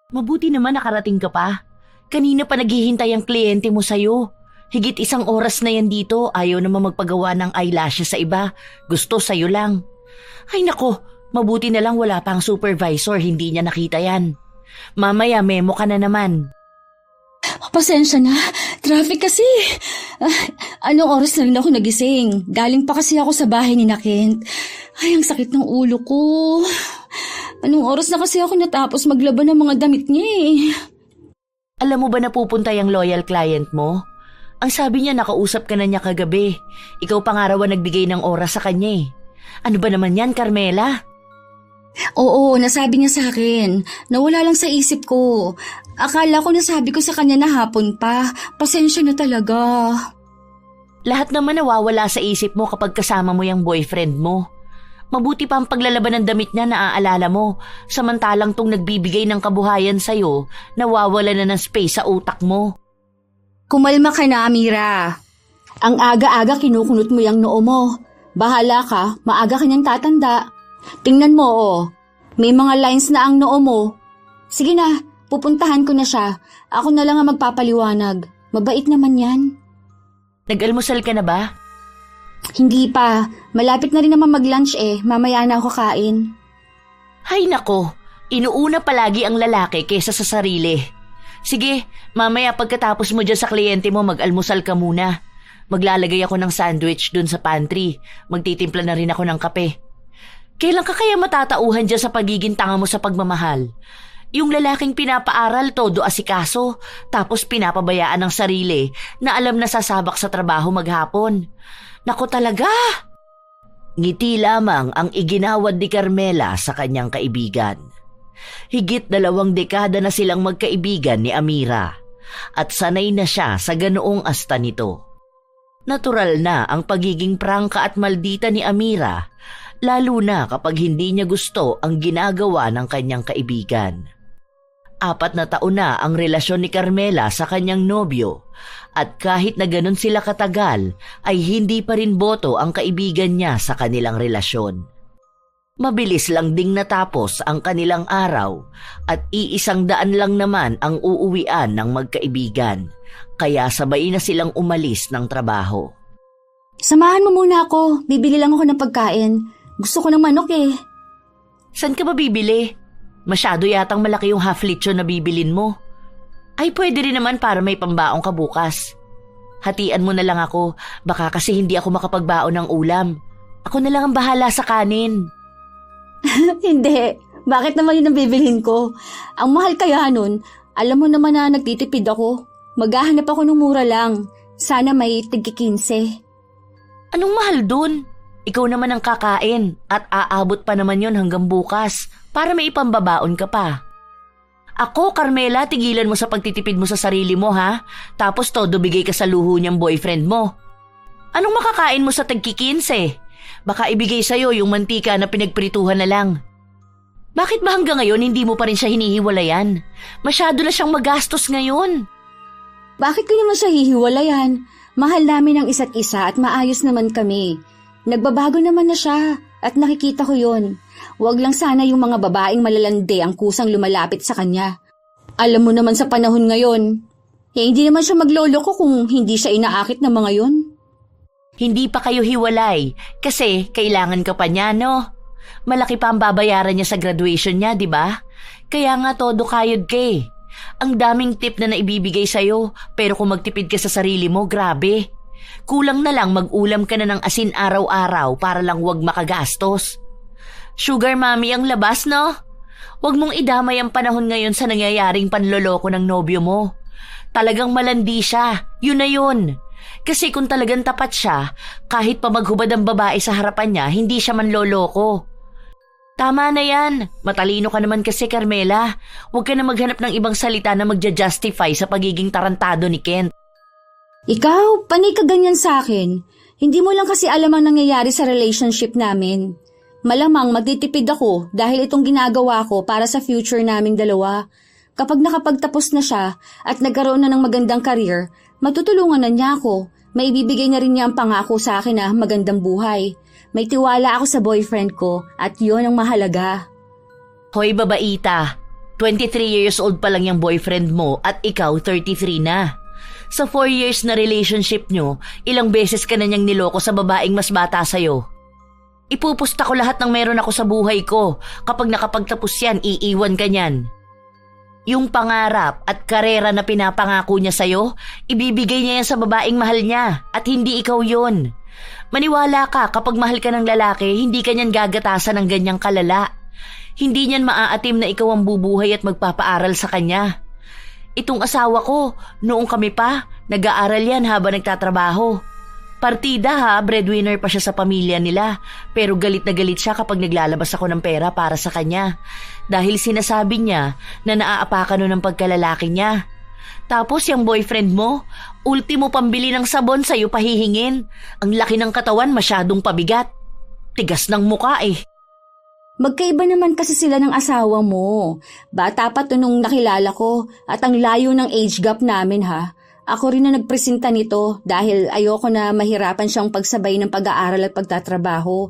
Mabuti naman nakarating ka pa. Kanina pa naghihintay ang kliyente mo sa'yo. Higit 1 oras na yan dito, ayaw naman magpagawa ng eyelashes sa iba. Gusto sa'yo lang. Ay nako, mabuti na lang wala pang supervisor, hindi niya nakita yan. Mamaya memo ka na naman. Pasensya na, traffic kasi. Anong oras na rin ako nagising? Galing pa kasi ako sa bahay ni Kent. Ay, ang sakit ng ulo ko. Anong oras na kasi ako natapos maglaban ng mga damit niya eh. Alam mo ba na pupunta yung loyal client mo? Ang sabi niya nakausap ka na niya kagabi. Ikaw pa nga raw ang nagbigay ng oras sa kanya eh. Ano ba naman yan, Carmela? Oo, nasabi niya sa akin. Nawala lang sa isip ko. Akala ko nasabi ko sa kanya na hapon pa. Pasensya na talaga. Lahat naman nawawala sa isip mo kapag kasama mo yung boyfriend mo. Mabuti pa ang paglalaban ng damit niya na naaalala mo. Samantalang tong nagbibigay ng kabuhayan sa'yo, nawawala na ng space sa utak mo. Kumalma ka na, Amira. Ang aga-aga kinukunot mo yung noo mo. Bahala ka, maaga ka niyang tatanda. Tingnan mo, oh. May mga lines na ang noo mo. Sige na, pupuntahan ko na siya. Ako na lang ang magpapaliwanag. Mabait naman yan. Nag-almusal ka na ba? Hindi pa. Malapit na rin naman mag-lunch eh. Mamaya na ako kain. Hay nako, inuuna palagi ang lalaki kaysa sa sarili. Sige, mamaya pagkatapos mo dyan sa kliyente mo, mag-almusal ka muna. Maglalagay ako ng sandwich dun sa pantry. Magtitimpla na rin ako ng kape. Kailan ka kaya matatauhan dyan sa pagiging tanga mo sa pagmamahal? Yung lalaking pinapaaral todo asikaso, tapos pinapabayaan ng sarili na alam na sasabak sa trabaho maghapon. Naku talaga! Ngiti lamang ang iginawad ni Carmela sa kanyang kaibigan. Higit 2 dekada na silang magkaibigan ni Amira at sanay na siya sa ganoong asta nito. Natural na ang pagiging prangka at maldita ni Amira, lalo na kapag hindi niya gusto ang ginagawa ng kanyang kaibigan. 4 na taon na ang relasyon ni Carmela sa kanyang nobyo at kahit na ganun sila katagal ay hindi pa rin boto ang kaibigan niya sa kanilang relasyon. Mabilis lang ding natapos ang kanilang araw at 100 lang naman ang uuwian ng magkaibigan, kaya sabay na silang umalis ng trabaho. Samahan mo muna ako. Bibili lang ako ng pagkain. Gusto ko ng manok eh. Saan ka ba bibili? Masyado yatang malaki yung half lechon na bibilin mo. Ay pwede rin naman para may pambaong ka bukas. Hatian mo na lang ako, baka kasi hindi ako makapagbaon ng ulam. Ako na lang ang bahala sa kanin. Hindi. Bakit naman yun ang bibilhin ko? Ang mahal kaya nun, alam mo naman na nagtitipid ako. Maghahanap ako ng mura lang. Sana may tig-15. Anong mahal dun? Ikaw naman ang kakain at aabot pa naman yon hanggang bukas para may ipambabaon ka pa. Ako, Carmela, tigilan mo sa pagtitipid mo sa sarili mo ha? Tapos todo bigay ka sa luho niyang boyfriend mo. Anong makakain mo sa tag-15? Baka ibigay sa'yo yung mantika na pinagprituhan na lang. Bakit ba hanggang ngayon hindi mo pa rin siya hinihiwalayan? Masyado na siyang magastos ngayon. Bakit ko naman siya hihiwalayan? Mahal namin ang isa't isa at maayos naman kami. Nagbabago naman na siya at nakikita ko yon. Huwag lang sana yung mga babaeng malalande ang kusang lumalapit sa kanya. Alam mo naman sa panahon ngayon, hindi naman siya magloloko kung hindi siya inaakit ng mga yon. Hindi pa kayo hiwalay kasi kailangan ka pa niya, no? Malaki pa ang babayaran niya sa graduation niya, di ba? Kaya nga todo kayod ka eh. Ang daming tip na naibibigay sa'yo, pero kung magtipid ka sa sarili mo, grabe. Kulang na lang mag-ulam ka na ng asin araw-araw para lang wag makagastos. Sugar mommy ang labas, no? Huwag mong idamay ang panahon ngayon sa nangyayaring panloloko ng nobyo mo. Talagang malandi siya, yun na yun. Kasi kung talagang tapat siya, kahit pa maghubad ang babae sa harapan niya, hindi siya manloloko. Tama na yan. Matalino ka naman kasi, Carmela. Huwag ka na maghanap ng ibang salita na magja-justify sa pagiging tarantado ni Kent. Ikaw, panay ka ganyan sa akin. Hindi mo lang kasi alam ang nangyayari sa relationship namin. Malamang magtitipid ako dahil itong ginagawa ko para sa future naming dalawa. Kapag nakapagtapos na siya at nagkaroon na ng magandang career, matutulungan na niya ako. May ibibigay na rin niya ang pangako sa akin na magandang buhay. May tiwala ako sa boyfriend ko at yun ang mahalaga. Hoy babaita, 23 years old pa lang yung boyfriend mo at ikaw 33 na. Sa 4 years na relationship nyo, ilang beses ka na niyang niloko sa babaeng mas bata sa'yo. Ipupusta ko lahat ng meron ako sa buhay ko. Kapag nakapagtapos yan, iiwan ka niyan. Yung pangarap at karera na pinapangako niya sa'yo, ibibigay niya yan sa babaeng mahal niya at hindi ikaw yun. Maniwala ka, kapag mahal ka ng lalaki, hindi ka niyan gagatasan ng ganyang kalala. Hindi niyan maaatim na ikaw ang bubuhay at magpapaaral sa kanya. Itong asawa ko, noong kami pa, nag-aaral yan habang nagtatrabaho. Partida ha, breadwinner pa siya sa pamilya nila, pero galit na galit siya kapag naglalabas ako ng pera para sa kanya. Dahil sinasabi niya na naaapakan nun ng pagkalalaki niya. Tapos yung boyfriend mo, ultimo pambili ng sabon sa'yo pahihingin. Ang laki ng katawan masyadong pabigat. Tigas ng muka eh. Magkaiba naman kasi sila ng asawa mo. Bata pa to nung nakilala ko at ang layo ng age gap namin ha. Ako rin na nagpresenta nito dahil ayoko na mahirapan siyang pagsabay ng pag-aaral at pagtatrabaho.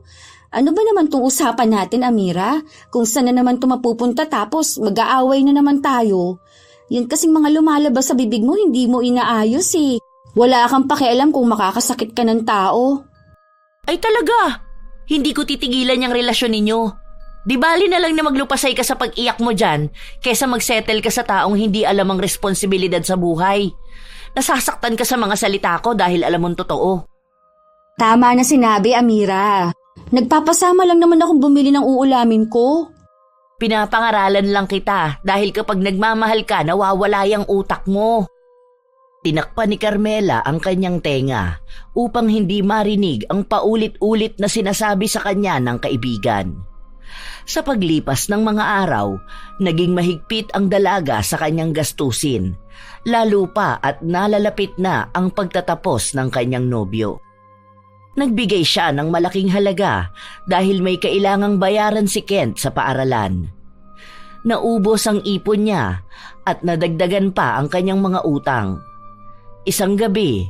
Ano ba naman itong usapan natin, Amira? Kung saan na naman ito mapupunta tapos mag-aaway na naman tayo. Yan kasing mga lumalabas sa bibig mo, hindi mo inaayos eh. Wala kang pakialam kung makakasakit ka ng tao. Ay talaga, hindi ko titigilan yung relasyon ninyo. Di bali na lang na maglupasay ka sa pag-iyak mo dyan kesa mag-settle ka sa taong hindi alam ang responsibilidad sa buhay. Nasasaktan ka sa mga salita ko dahil alam mong totoo. Tama na sinabi, Amira. Nagpapasama lang naman akong bumili ng uulamin ko. Pinapangaralan lang kita dahil kapag nagmamahal ka, nawawala yung utak mo. Tinakpan ni Carmela ang kanyang tenga upang hindi marinig ang paulit-ulit na sinasabi sa kanya ng kaibigan. Sa paglipas ng mga araw, naging mahigpit ang dalaga sa kanyang gastusin, lalo pa at nalalapit na ang pagtatapos ng kanyang nobyo. Nagbigay siya ng malaking halaga dahil may kailangang bayaran si Kent sa paaralan. Naubos ang ipon niya at nadagdagan pa ang kanyang mga utang. Isang gabi,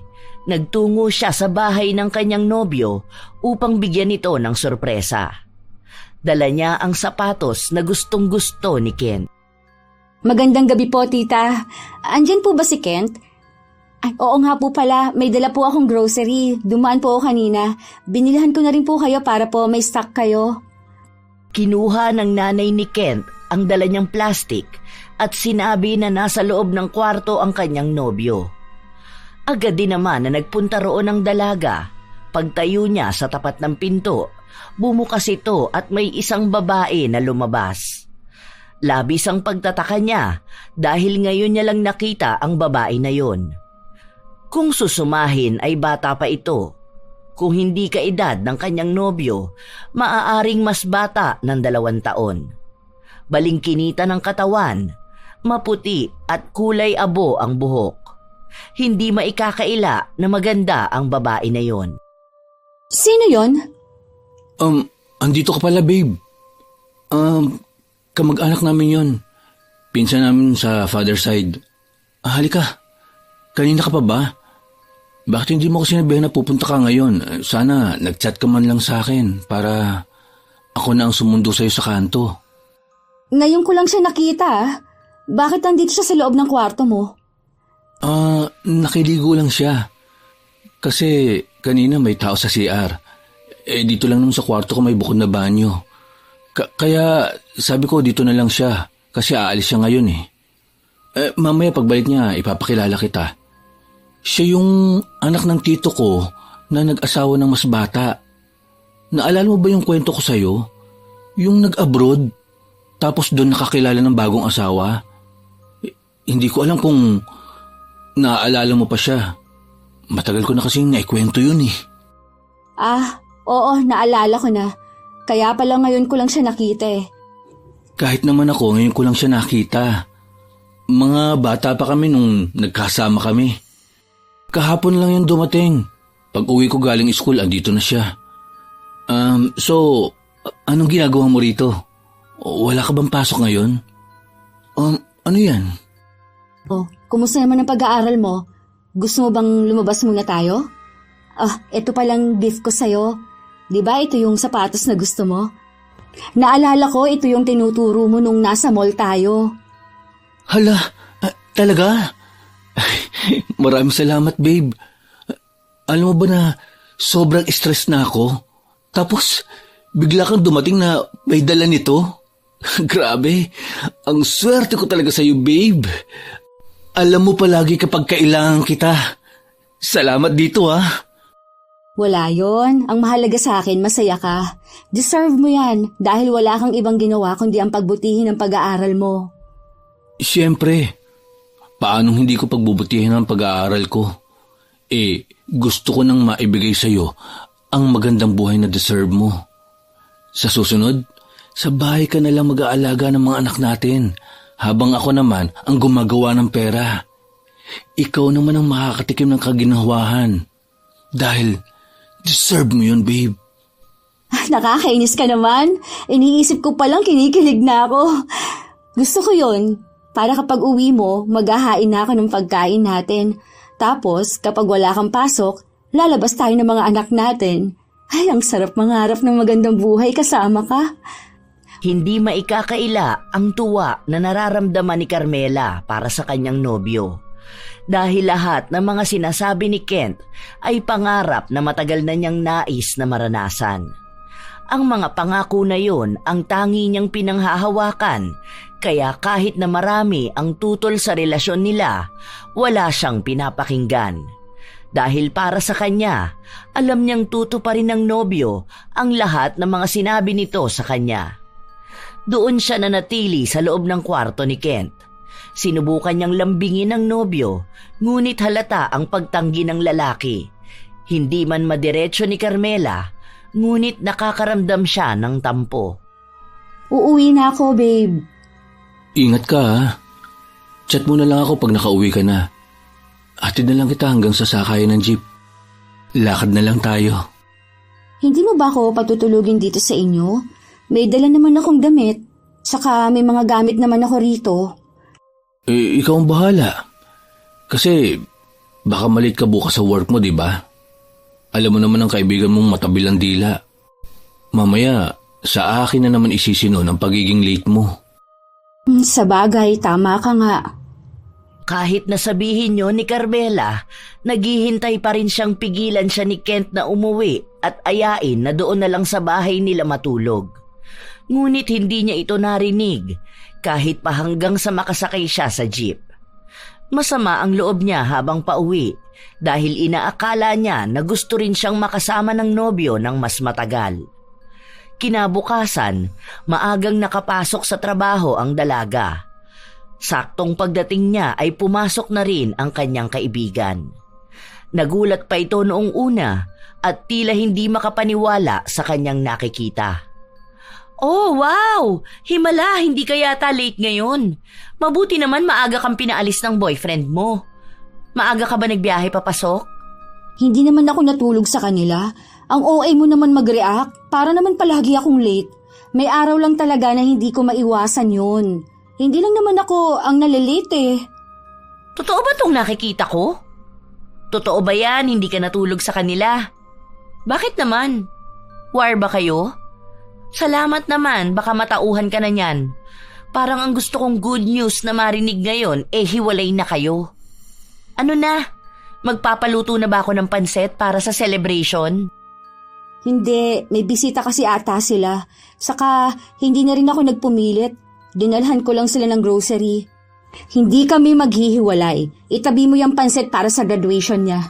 nagtungo siya sa bahay ng kanyang nobyo upang bigyan ito ng sorpresa. Dala niya ang sapatos na gustong-gusto ni Kent. Magandang gabi po, tita. Andyan po ba si Kent? Ay, oo nga po pala. May dala po akong grocery. Dumaan po ako kanina. Binilhan ko na rin po kayo para po may stock kayo. Kinuha ng nanay ni Kent ang dala niyang plastic at sinabi na nasa loob ng kwarto ang kanyang nobyo. Agad din naman na nagpunta roon ang dalaga. Pagtayo niya sa tapat ng pinto, bumukas ito at may isang babae na lumabas. Labis ang pagtataka niya dahil ngayon niya lang nakita ang babae na yon. Kung susumahin ay bata pa ito. Kung hindi kaedad ng kanyang nobyo, maaaring mas bata ng 2 taon. Balingkinita ng katawan, maputi at kulay abo ang buhok. Hindi maikakaila na maganda ang babae na yon. Sino yon? Andito ka pala, babe. Kamag-anak namin yon. Pinsan namin sa father side. Halika. Kanina ka pa ba? Bakit hindi mo ko sinabihan na pupunta ka ngayon? Sana nag-chat ka man lang sa akin para ako na ang sumundo sa'yo sa kanto. Ngayon ko lang siya nakita. Bakit nandito siya sa loob ng kwarto mo? Nakiligo lang siya. Kasi kanina may tao sa CR. Dito lang naman sa kwarto ko may bukod na banyo. Kaya sabi ko dito na lang siya kasi aalis siya ngayon eh. Mamaya pagbalik niya ipapakilala kita. Siya yung anak ng tito ko na nag-asawa ng mas bata. Naalala mo ba yung kwento ko sa'yo? Yung nag-abroad tapos doon nakakilala ng bagong asawa? Hindi ko alam kung naaalala mo pa siya. Matagal ko na kasing naikwento yun eh. Oo, naalala ko na. Kaya pala ngayon ko lang siya nakita eh. Kahit naman ako, ngayon ko lang siya nakita. Mga bata pa kami nung nagkasama kami. Kahapon lang yung dumating. Pag uwi ko galing school, andito na siya. So, anong ginagawa mo rito? Wala ka bang pasok ngayon? Ano yan? Kumusta naman ang pag-aaral mo? Gusto mo bang lumabas muna tayo? Ito palang gift ko sa'yo. Diba ito yung sapatos na gusto mo? Naalala ko ito yung tinuturo mo nung nasa mall tayo. Hala, talaga? Maraming salamat, babe. Alam mo ba na sobrang stress na ako? Tapos, bigla kang dumating na may dala nito? Grabe, ang swerte ko talaga sa'yo, babe. Alam mo palagi kapag kailangan kita. Salamat dito, Wala yon. Ang mahalaga sa akin, masaya ka. Deserve mo yan dahil wala kang ibang ginawa kundi ang pagbutihin ng pag-aaral mo. Siyempre, paanong hindi ko pagbubutihin ang pag-aaral ko? Gusto ko nang maibigay sa'yo ang magandang buhay na deserve mo. Sa susunod, sa bahay ka na lang mag-aalaga ng mga anak natin, habang ako naman ang gumagawa ng pera. Ikaw naman ang makakatikim ng kaginhawahan. Dahil deserve mo yun, babe. Nakakainis ka naman. Iniisip ko palang kinikilig na ako. Gusto ko yun. Para kapag uwi mo, maghahain na ako ng pagkain natin. Tapos, kapag wala kang pasok, lalabas tayo ng mga anak natin. Ay, ang sarap mangarap ng magandang buhay kasama ka. Hindi maikakaila ang tuwa na nararamdaman ni Carmela para sa kanyang nobyo. Dahil lahat ng mga sinasabi ni Kent ay pangarap na matagal na niyang nais na maranasan. Ang mga pangako na yon ang tangi niyang pinanghahawakan, kaya kahit na marami ang tutol sa relasyon nila, wala siyang pinapakinggan. Dahil para sa kanya, alam niyang tutuparin ng nobyo ang lahat ng mga sinabi nito sa kanya. Doon siya nanatili sa loob ng kwarto ni Kent. Sinubukan niyang lambingin ng nobyo, ngunit halata ang pagtanggi ng lalaki. Hindi man madiretso ni Carmela, ngunit nakakaramdam siya ng tampo. Uuwi na ako, babe. Ingat ka, Chat mo na lang ako pag nakauwi ka na. Hatid na lang kita hanggang sa sakayan ng jeep. Lakad na lang tayo. Hindi mo ba ako patutulugin dito sa inyo? May dala naman akong damit. Saka may mga gamit naman ako rito. Ikaw ang bahala. Kasi baka malit ka bukas sa work mo, di ba? Alam mo naman ang kaibigan mong matabilang dila. Mamaya, sa akin na naman isisino ng pagiging late mo. Sa bagay, tama ka nga. Kahit nasabihin niyo ni Carmela, naghihintay pa rin siyang pigilan siya ni Kent na umuwi at ayain na doon na lang sa bahay nila matulog. Ngunit hindi niya ito narinig kahit pa hanggang sa makasakay siya sa jeep. Masama ang loob niya habang pauwi dahil inaakala niya na gusto rin siyang makasama ng nobyo ng mas matagal. Kinabukasan, maagang nakapasok sa trabaho ang dalaga. Saktong pagdating niya ay pumasok na rin ang kanyang kaibigan. Nagulat pa ito noong una at tila hindi makapaniwala sa kanyang nakikita. Oh, wow! Himala, hindi ka yata late ngayon. Mabuti naman maaga kang pinaalis ng boyfriend mo. Maaga ka ba nagbiyahe papasok? Hindi naman ako natulog sa kanila. Ang OA mo naman mag-react. Para naman palagi akong late. May araw lang talaga na hindi ko maiwasan yun. Hindi lang naman ako ang nalilate . Totoo ba itong nakikita ko? Totoo ba yan, hindi ka natulog sa kanila? Bakit naman? War ba kayo? Salamat naman, baka matauhan ka na niyan. Parang ang gusto kong good news na marinig ngayon, hiwalay na kayo. Ano na? Magpapaluto na ba ako ng pansit para sa celebration? Hindi, may bisita kasi ata sila. Saka, hindi na rin ako nagpumilit. Dinalhan ko lang sila ng grocery. Hindi kami maghihiwalay. Itabi mo yung pansit para sa graduation niya.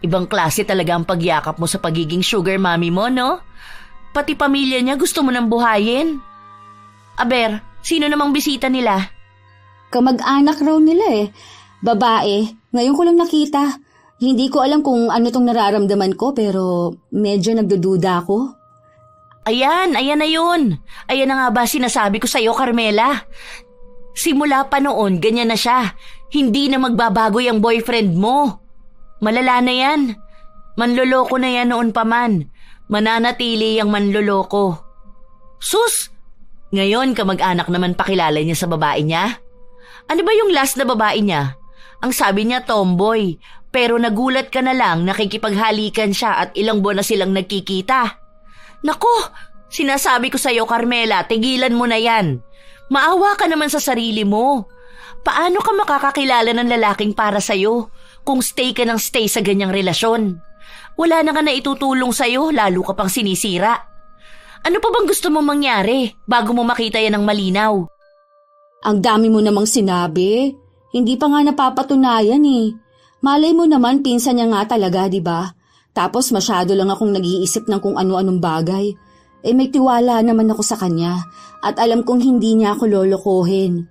Ibang klase talaga ang pagyakap mo sa pagiging sugar mommy mo, no? Pati pamilya niya gusto mo nang buhayin. Aber, sino namang bisita nila? Kamag-anak raw nila . Babae, ngayon ko lang nakita. Hindi ko alam kung ano tong nararamdaman ko pero medyo nagdududa ako. Ayan na yun. Ayan na nga ba sinasabi ko sa'yo, Carmela? Simula pa noon, ganyan na siya. Hindi na magbabago yung boyfriend mo. Malala na yan. Manloloko na yan noon pa man. Mananatili yung manloloko. Sus! Ngayon, kamag-anak naman pakilala niya sa babae niya? Ano ba yung last na babae niya? Ang sabi niya tomboy, pero nagulat ka na lang nakikipaghalikan siya at ilang buwan na silang nagkikita. Naku! Sinasabi ko sa'yo, Carmela, tigilan mo na yan. Maawa ka naman sa sarili mo. Paano ka makakakilala ng lalaking para sa'yo kung stay ka ng stay sa ganyang relasyon? Wala na ka na itutulong sa'yo, lalo ka pang sinisira. Ano pa bang gusto mong mangyari bago mo makita yan ng malinaw? Ang dami mo namang sinabi. Hindi pa nga napapatunayan eh. Malay mo naman pinsan niya nga talaga, di ba? Tapos masyado lang akong nag-iisip ng kung ano-anong bagay. May tiwala naman ako sa kanya at alam kong hindi niya ako lolokohin.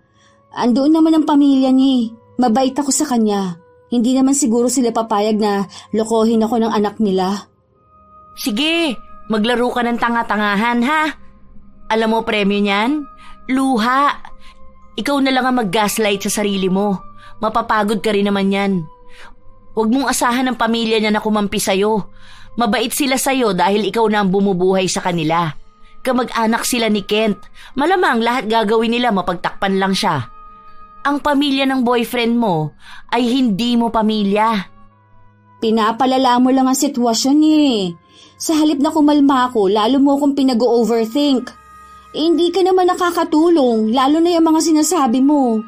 Andoon naman ang pamilya niya. Mabait ako sa kanya. Hindi naman siguro sila papayag na lokohin ako ng anak nila. Sige, maglaro ka ng tanga-tangahan ha. Alam mo premyo niyan? Luha. Ikaw na lang ang mag-gaslight sa sarili mo. Mapapagod ka rin naman yan. Huwag mong asahan ng pamilya niya na kumampi sa'yo. Mabait sila sa'yo dahil ikaw na ang bumubuhay sa kanila. Kamag-anak sila ni Kent. Malamang lahat gagawin nila mapagtakpan lang siya. Ang pamilya ng boyfriend mo ay hindi mo pamilya. Pinapalala mo lang ang sitwasyon eh. Sa halip na kumalma ako, lalo mo akong pinag-overthink. Hindi ka naman nakakatulong, lalo na yung mga sinasabi mo.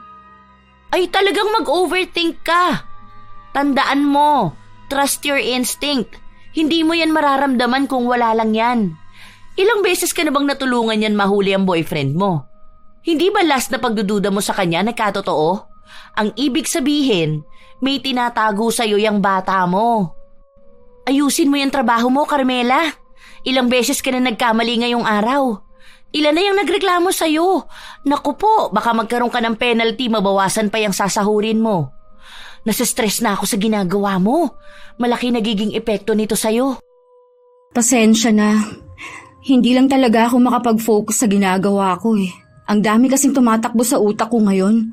Ay talagang mag-overthink ka. Tandaan mo, trust your instinct. Hindi mo yan mararamdaman kung wala lang yan. Ilang beses ka na bang natulungan yan mahuli ang boyfriend mo? Hindi ba last na pagdududa mo sa kanya nagkatotoo? Ang ibig sabihin, may tinatago sa'yo yung bata mo. Ayusin mo yung trabaho mo, Carmela. Ilang beses ka na nagkamali ngayong araw. Ilan na yung nagreklamo sa'yo? Naku po, baka magkaroon ka ng penalty, mabawasan pa yung sasahurin mo. Nasistress na ako sa ginagawa mo. Malaki nagiging epekto nito sa'yo. Pasensya na. Hindi lang talaga ako makapag-focus sa ginagawa ko eh. Ang dami kasing tumatakbo sa utak ko ngayon.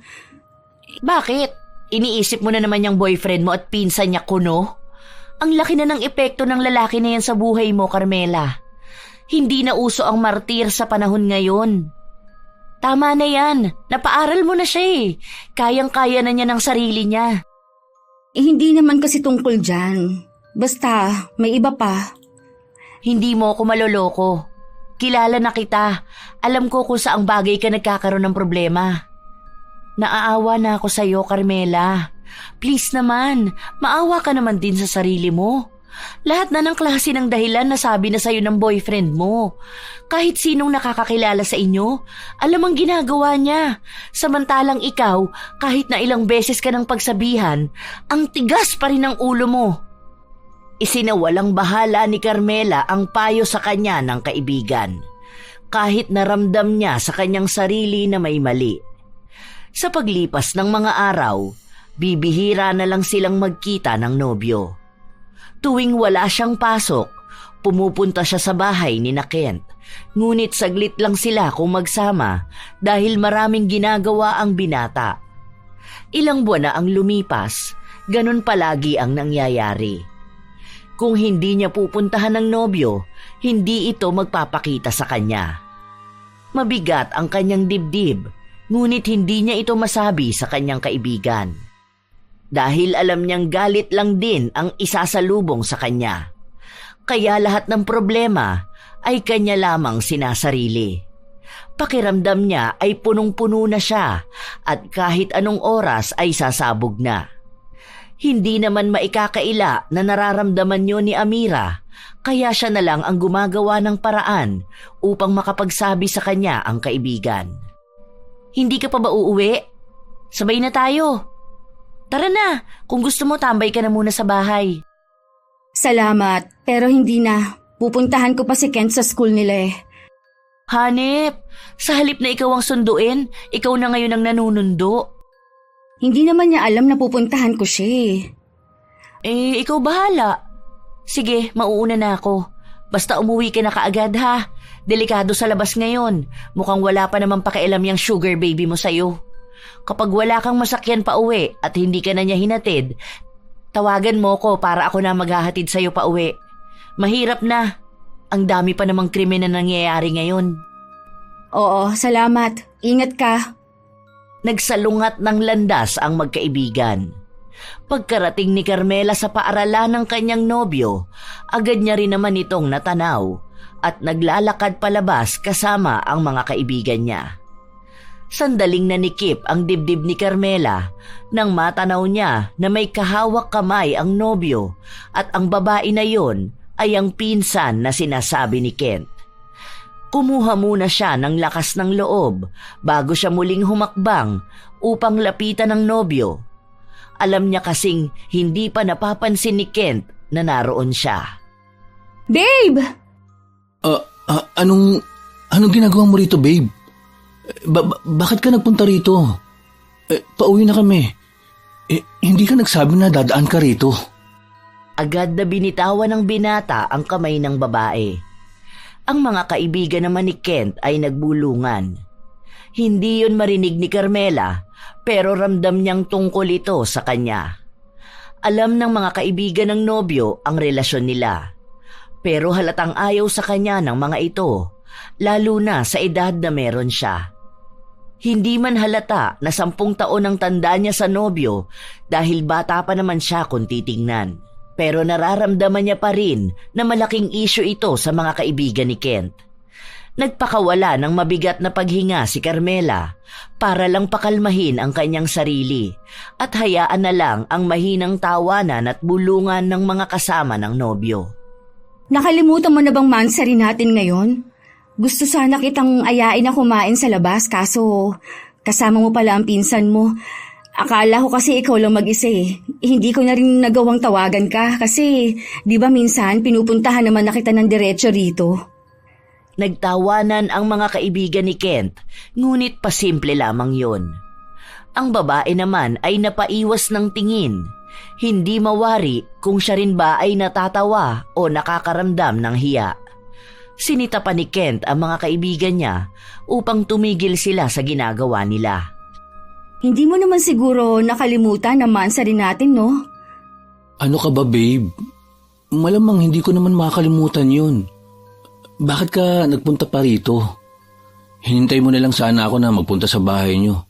Bakit? Iniisip mo na naman yung boyfriend mo at pinsan niya kuno? Ang laki na ng epekto ng lalaki na yan sa buhay mo, Carmela. Hindi na uso ang martir sa panahon ngayon. Tama na yan. Napaaral mo na siya eh. Kayang-kaya na niya ng sarili niya. Hindi naman kasi tungkol dyan. Basta, may iba pa. Hindi mo ako maloloko. Kilala na kita. Alam ko kung saang bagay ka nagkakaroon ng problema. Naaawa na ako sa'yo, Carmela. Please naman, maawa ka naman din sa sarili mo. Lahat na ng klase ng dahilan na sabi na sa'yo ng boyfriend mo. Kahit sinong nakakakilala sa inyo, alam ang ginagawa niya. Samantalang ikaw, kahit na ilang beses ka ng pagsabihan, ang tigas pa rin ng ulo mo. Isinawalang bahala ni Carmela ang payo sa kanya ng kaibigan. Kahit naramdam niya sa kanyang sarili na may mali. Sa paglipas ng mga araw, bibihira na lang silang magkita ng nobyo. Tuwing wala siyang pasok, pumupunta siya sa bahay ni Kent. Ngunit saglit lang sila kung magsama dahil maraming ginagawa ang binata. Ilang buwan na ang lumipas, ganun palagi ang nangyayari. Kung hindi niya pupuntahan ng nobyo, hindi ito magpapakita sa kanya. Mabigat ang kanyang dibdib, ngunit hindi niya ito masabi sa kanyang kaibigan. Dahil alam niyang galit lang din ang isasalubong sa kanya. Kaya lahat ng problema ay kanya lamang sinasarili. Pakiramdam niya ay punong-puno na siya at kahit anong oras ay sasabog na. Hindi naman maikakaila na nararamdaman niyo ni Amira, kaya siya na lang ang gumagawa ng paraan upang makapagsabi sa kanya ang kaibigan. Hindi ka pa ba uuwi? Sabay na tayo. Tara na, kung gusto mo tambay ka na muna sa bahay. Salamat, pero hindi na. Pupuntahan ko pa si Kent sa school nila eh. Hanep, sa halip na ikaw ang sunduin, ikaw na ngayon ang nanunundo. Hindi naman niya alam na pupuntahan ko siya eh. Ikaw bahala. Sige, mauuna na ako. Basta umuwi ka na kaagad ha. Delikado sa labas ngayon. Mukhang wala pa namang pakialam yung sugar baby mo sa'yo. Kapag wala kang masakyan pa uwi at hindi ka na niya hinatid, tawagan mo ko para ako na maghahatid sa'yo pa uwi. Mahirap na. Ang dami pa namang krimen na nangyayari ngayon. Oo, salamat. Ingat ka. Nagsalungat ng landas ang magkaibigan. Pagkarating ni Carmela sa paaralan ng kanyang nobyo, agad niya rin naman itong natanaw at naglalakad palabas kasama ang mga kaibigan niya. Sandaling nanikip ang dibdib ni Carmela nang matanaw niya na may kahawak kamay ang nobyo at ang babae na yon ay ang pinsan na sinasabi ni Kent. Kumuha muna siya ng lakas ng loob bago siya muling humakbang upang lapitan ng nobyo. Alam niya kasing hindi pa napapansin ni Kent na naroon siya. Babe! Anong ginagawa mo rito, babe? Bakit ka nagpunta rito? Pauwi na kami. Hindi ka nagsabi na dadaan ka rito. Agad na binitawan ng binata ang kamay ng babae. Ang mga kaibigan naman ni Kent ay nagbulungan. Hindi yun marinig ni Carmela, pero ramdam niyang tungkol ito sa kanya. Alam ng mga kaibigan ng nobyo ang relasyon nila. Pero halatang ayaw sa kanya ng mga ito, lalo na sa edad na meron siya. Hindi man halata na 10 taon ang tanda niya sa nobyo dahil bata pa naman siya kung titingnan. Pero nararamdaman niya pa rin na malaking issue ito sa mga kaibigan ni Kent. Nagpakawala ng mabigat na paghinga si Carmela para lang pakalmahin ang kanyang sarili at hayaan na lang ang mahinang tawanan at bulungan ng mga kasama ng nobyo. Nakalimutan mo na bang mansari natin ngayon? Gusto sana kitang ayain na kumain sa labas kaso kasama mo pala ang pinsan mo. Akala ko kasi ikaw lang mag-isa eh. Hindi ko na rin nagawang tawagan ka kasi di ba minsan pinupuntahan naman na kita ng diretso rito. Nagtawanan ang mga kaibigan ni Kent, ngunit pasimple lamang yon. Ang babae naman ay napaiwas ng tingin. Hindi mawari kung siya rin ba ay natatawa o nakakaramdam ng hiya. Sinita pa ni Kent ang mga kaibigan niya upang tumigil sila sa ginagawa nila. Hindi mo naman siguro nakalimutan na mansari natin, no? Ano ka ba, babe? Malamang hindi ko naman makakalimutan yun. Bakit ka nagpunta pa rito? Hinintay mo na lang sana ako na magpunta sa bahay niyo.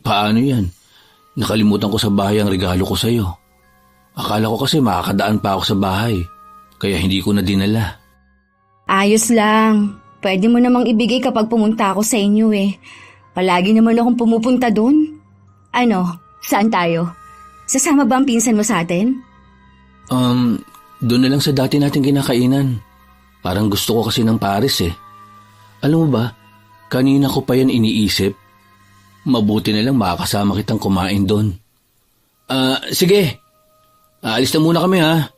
Paano yan? Nakalimutan ko sa bahay ang regalo ko sa'yo. Akala ko kasi makakadaan pa ako sa bahay, kaya hindi ko na dinala. Ayos lang. Pwede mo namang ibigay kapag pumunta ako sa inyo eh. Palagi naman akong pumupunta doon. Ano, saan tayo? Sasama ba ang pinsan mo sa atin? Doon na lang sa dati nating kinakainan. Parang gusto ko kasi ng Paris eh. Alam mo ba, kanina ko pa yan iniisip. Mabuti na lang makakasama kitang kumain doon. Sige. Aalis na muna kami ha.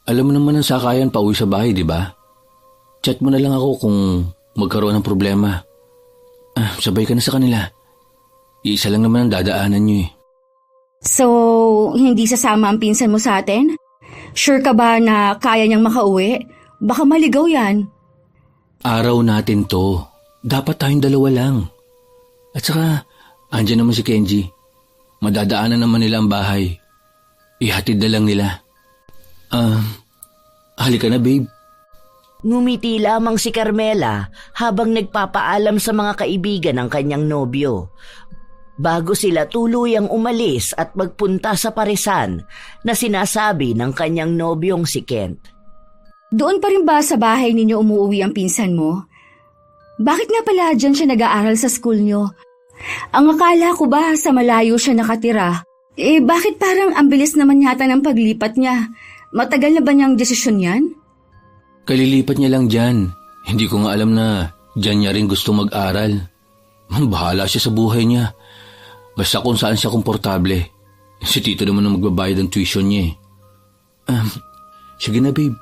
Alam mo naman ang sakayan pa uwi sa bahay, di ba? Chat mo na lang ako kung magkaroon ng problema. Sabay ka na sa kanila. Iisa lang naman ang dadaanan niyo eh. So, hindi sasama ang pinsan mo sa atin? Sure ka ba na kaya niyang makauwi? Baka maligaw yan. Araw natin to. Dapat tayong dalawa lang. At saka, andyan naman si Kenji. Madadaanan naman nila ang bahay. Ihatid na lang nila. Halika na, babe. Ngumiti lamang si Carmela habang nagpapaalam sa mga kaibigan ng kanyang nobyo. Bago sila tuluyang umalis at magpunta sa paresan na sinasabi ng kanyang nobyong si Kent. Doon pa rin ba sa bahay ninyo umuwi ang pinsan mo? Bakit nga pala dyan siya nag-aaral sa school nyo? Ang akala ko ba sa malayo siya nakatira? Bakit parang ang bilis naman yata ng paglipat niya? Matagal na ba niyang desisyon yan? Kalilipat niya lang dyan. Hindi ko nga alam na dyan niya rin gusto mag-aral. Bahala siya sa buhay niya. Basta kung saan siya komportable. Si Tito naman ang magbabayad ng tuition niya eh. Sige na babe,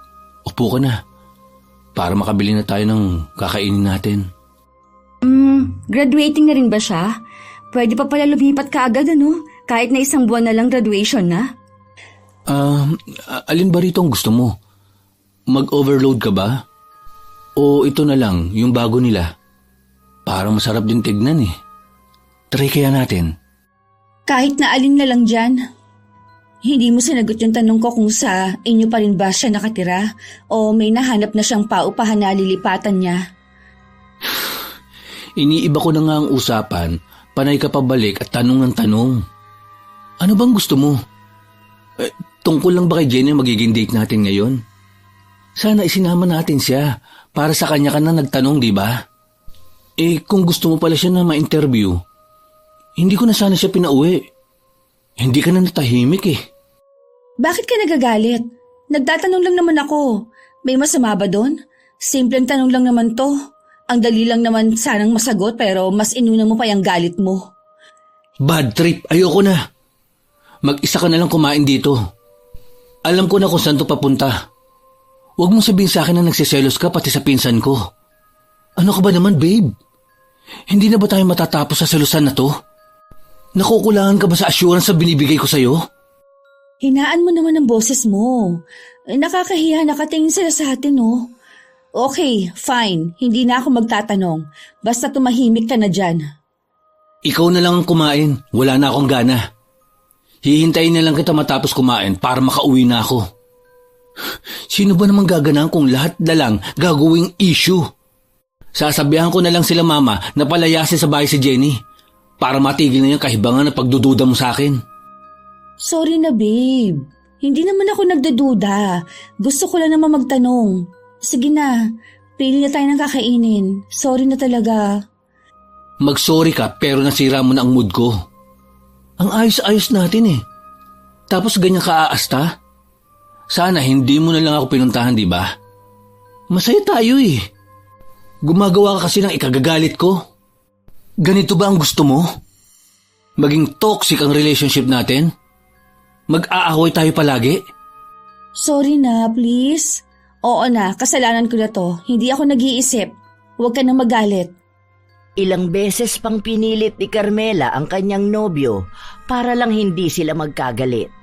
upo ka na. Para makabili na tayo ng kakainin natin. Graduating na rin ba siya? Pwede pa pala lumipat ka agad ano? Kahit na 1 buwan na lang graduation na? Alin ba rito ang gusto mo? Mag-overload ka ba? O ito na lang, yung bago nila? Parang masarap din tignan eh. Try kaya natin. Kahit na alin na lang dyan. Hindi mo sinagot yung tanong ko kung sa inyo pa rin ba siya nakatira o may nahanap na siyang paupahan na lilipatan niya. Iniiba ko na nga ang usapan, panay ka pabalik at tanong ng tanong. Ano bang gusto mo? Tungkol lang ba kay Jenny magiging date natin ngayon? Sana isinama natin siya para sa kanya ka na nagtanong, di ba? Kung gusto mo pala siya na ma-interview, hindi ko na sana siya pinauwi. Hindi ka na natahimik eh. Bakit ka nagagalit? Nagtatanong lang naman ako. May masama ba doon? Simpleng tanong lang naman to. Ang dali lang naman sanang masagot pero mas inuna mo pa yung galit mo. Bad trip, ayoko na. Mag-isa ka na lang kumain dito. Alam ko na kung saan to papunta. Huwag mong sabihin sa akin na nagsiselos ka pati sa pinsan ko. Ano ka ba naman, babe? Hindi na ba tayo matatapos sa selosan na to? Nakukulangan ka ba sa assurance na binibigay ko sa'yo? Hinaan mo naman ang boses mo. Nakakahiya, nakatingin sila sa atin, oh. Okay, fine. Hindi na ako magtatanong. Basta tumahimik ka na dyan. Ikaw na lang ang kumain. Wala na akong gana. Hihintayin na lang kita matapos kumain para makauwi na ako. Sino ba namang gaganahan kung lahat na lang gagawing issue? Sasabihan ko na lang sila mama na palayasin sa bahay si Jenny para matigil na yung kahibangan na pagdududa mo sa akin. Sorry na, babe. Hindi naman ako nagdududa. Gusto ko lang naman magtanong. Sige na, pili na tayo ng kakainin. Sorry na talaga. Mag-sorry ka pero nasira mo na ang mood ko. Ang ayos-ayos natin eh. Tapos ganyan ka aasta? Sana hindi mo na lang ako pinuntahan, di ba? Masaya tayo eh. Gumagawa ka kasi ng ikagagalit ko. Ganito ba ang gusto mo? Maging toxic ang relationship natin? Mag-aaway tayo palagi? Sorry na, please. Oo na, kasalanan ko na to. Hindi ako nag-iisip. Huwag ka na magalit. Ilang beses pang pinilit ni Carmela ang kanyang nobyo para lang hindi sila magkagalit.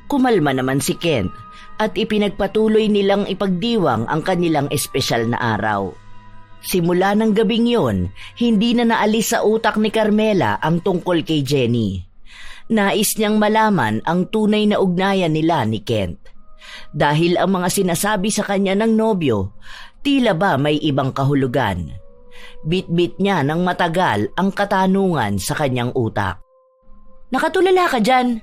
Kumalma naman si Kent at ipinagpatuloy nilang ipagdiwang ang kanilang espesyal na araw. Simula ng gabing yon, hindi na naalis sa utak ni Carmela ang tungkol kay Jenny. Nais niyang malaman ang tunay na ugnayan nila ni Kent. Dahil ang mga sinasabi sa kanya ng nobyo, tila ba may ibang kahulugan. Bit-bit niya ng matagal ang katanungan sa kanyang utak. Nakatulala ka dyan.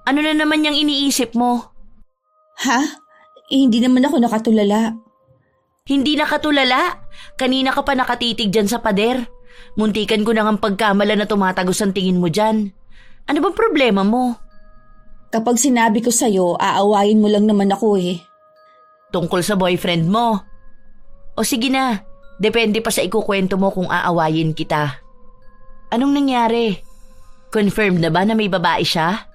Ano na naman yung iniisip mo? Ha? Hindi naman ako nakatulala. Hindi nakatulala? Kanina ka pa nakatitig dyan sa pader. Muntikan ko na ang pagkamala na tumatagos ang tingin mo dyan. Ano bang problema mo? Kapag sinabi ko sa'yo, aawayin mo lang naman ako eh. Tungkol sa boyfriend mo? O sige na, depende pa sa ikukwento mo kung aawayin kita. Anong nangyari? Confirmed na ba na may babae siya?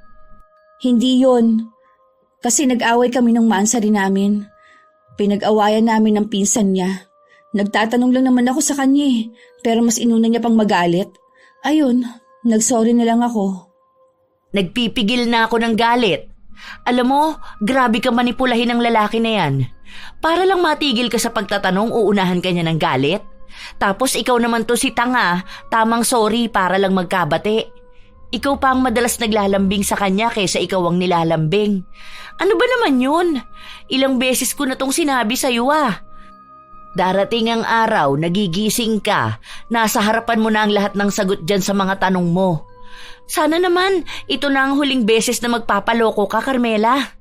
Hindi yon. Kasi nag-away kami ng maansari namin. Pinag-awayan namin ng pinsan niya. Nagtatanong lang naman ako sa kanya eh, pero mas inuna niya pang magalit. Ayun, nagsorry na lang ako. Nagpipigil na ako ng galit. Alam mo, grabe ka manipulahin ng lalaki na yan. Para lang matigil ka sa pagtatanong, uunahan ka niya ng galit. Tapos ikaw naman to si tanga, tamang sorry para lang magkabate. Ikaw pa ang madalas naglalambing sa kanya kaysa ikaw ang nilalambing. Ano ba naman yun? Ilang beses ko na tong sinabi sa'yo ah. Darating ang araw, nagigising ka, nasa harapan mo na ang lahat ng sagot dyan sa mga tanong mo. Sana naman, ito na ang huling beses na magpapaloko ka, Carmela.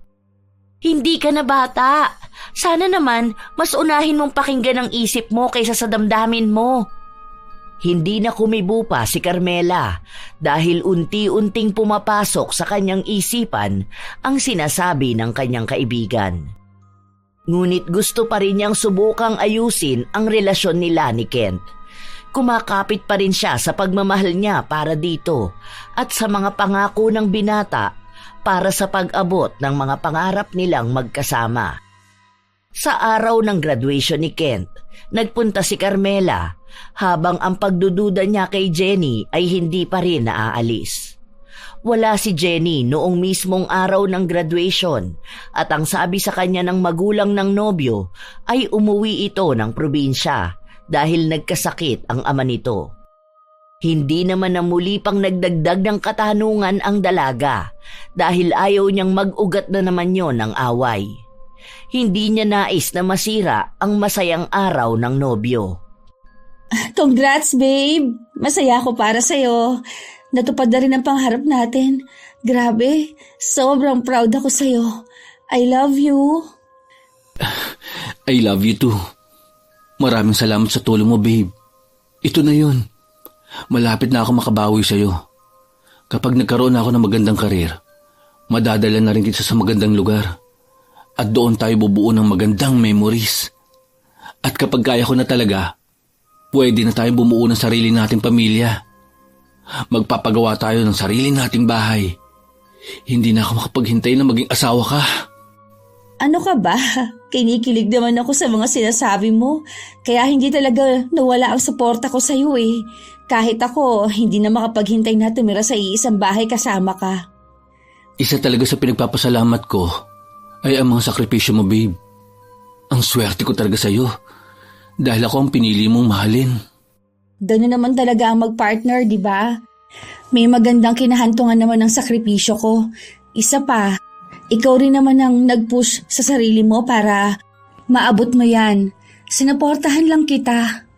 Hindi ka na bata. Sana naman, mas unahin mong pakinggan ang isip mo kaysa sa damdamin mo. Hindi na kumibo pa si Carmela dahil unti-unting pumapasok sa kanyang isipan ang sinasabi ng kanyang kaibigan. Ngunit gusto pa rin niyang subukang ayusin ang relasyon nila ni Kent. Kumakapit pa rin siya sa pagmamahal niya para dito at sa mga pangako ng binata para sa pag-abot ng mga pangarap nilang magkasama. Sa araw ng graduation ni Kent, nagpunta si Carmela habang ang pagdududa niya kay Jenny ay hindi pa rin naaalis. Wala si Jenny noong mismong araw ng graduation at ang sabi sa kanya ng magulang ng nobyo ay umuwi ito ng probinsya dahil nagkasakit ang ama nito. Hindi naman na muli pang nagdagdag ng katanungan ang dalaga dahil ayaw niyang mag-ugat na naman yon ng away. Hindi niya nais na masira ang masayang araw ng nobyo. Congrats, babe! Masaya ako para sa'yo. Natupad na rin ang pangarap natin. Grabe, sobrang proud ako sa'yo. I love you. I love you too. Maraming salamat sa tulong mo, babe. Ito na yun. Malapit na ako makabawi sa'yo. Kapag nagkaroon ako ng magandang karir, madadala na rin kita sa magandang lugar. At doon tayo bubuo ng magandang memories. At kapag kaya ko na talaga, pwede na tayong bumuo ng sarili nating pamilya. Magpapagawa tayo ng sarili nating bahay. Hindi na ako makapaghintay na maging asawa ka. Ano ka ba? Kinikilig naman ako sa mga sinasabi mo. Kaya hindi talaga nawala ang suporta ko sa'yo eh. Kahit ako, hindi na makapaghintay na tumira sa iisang bahay kasama ka. Isa talaga sa pinagpapasalamat ko ay ang mga sakripisyo mo, babe. Ang swerte ko talaga sa'yo dahil ako ang pinili mong mahalin. Gano'n naman talaga ang mag-partner, di ba? May magandang kinahantungan naman ng sakripisyo ko. Isa pa, ikaw rin naman ang nag-push sa sarili mo para maabot mo yan. Sinaportahan lang kita.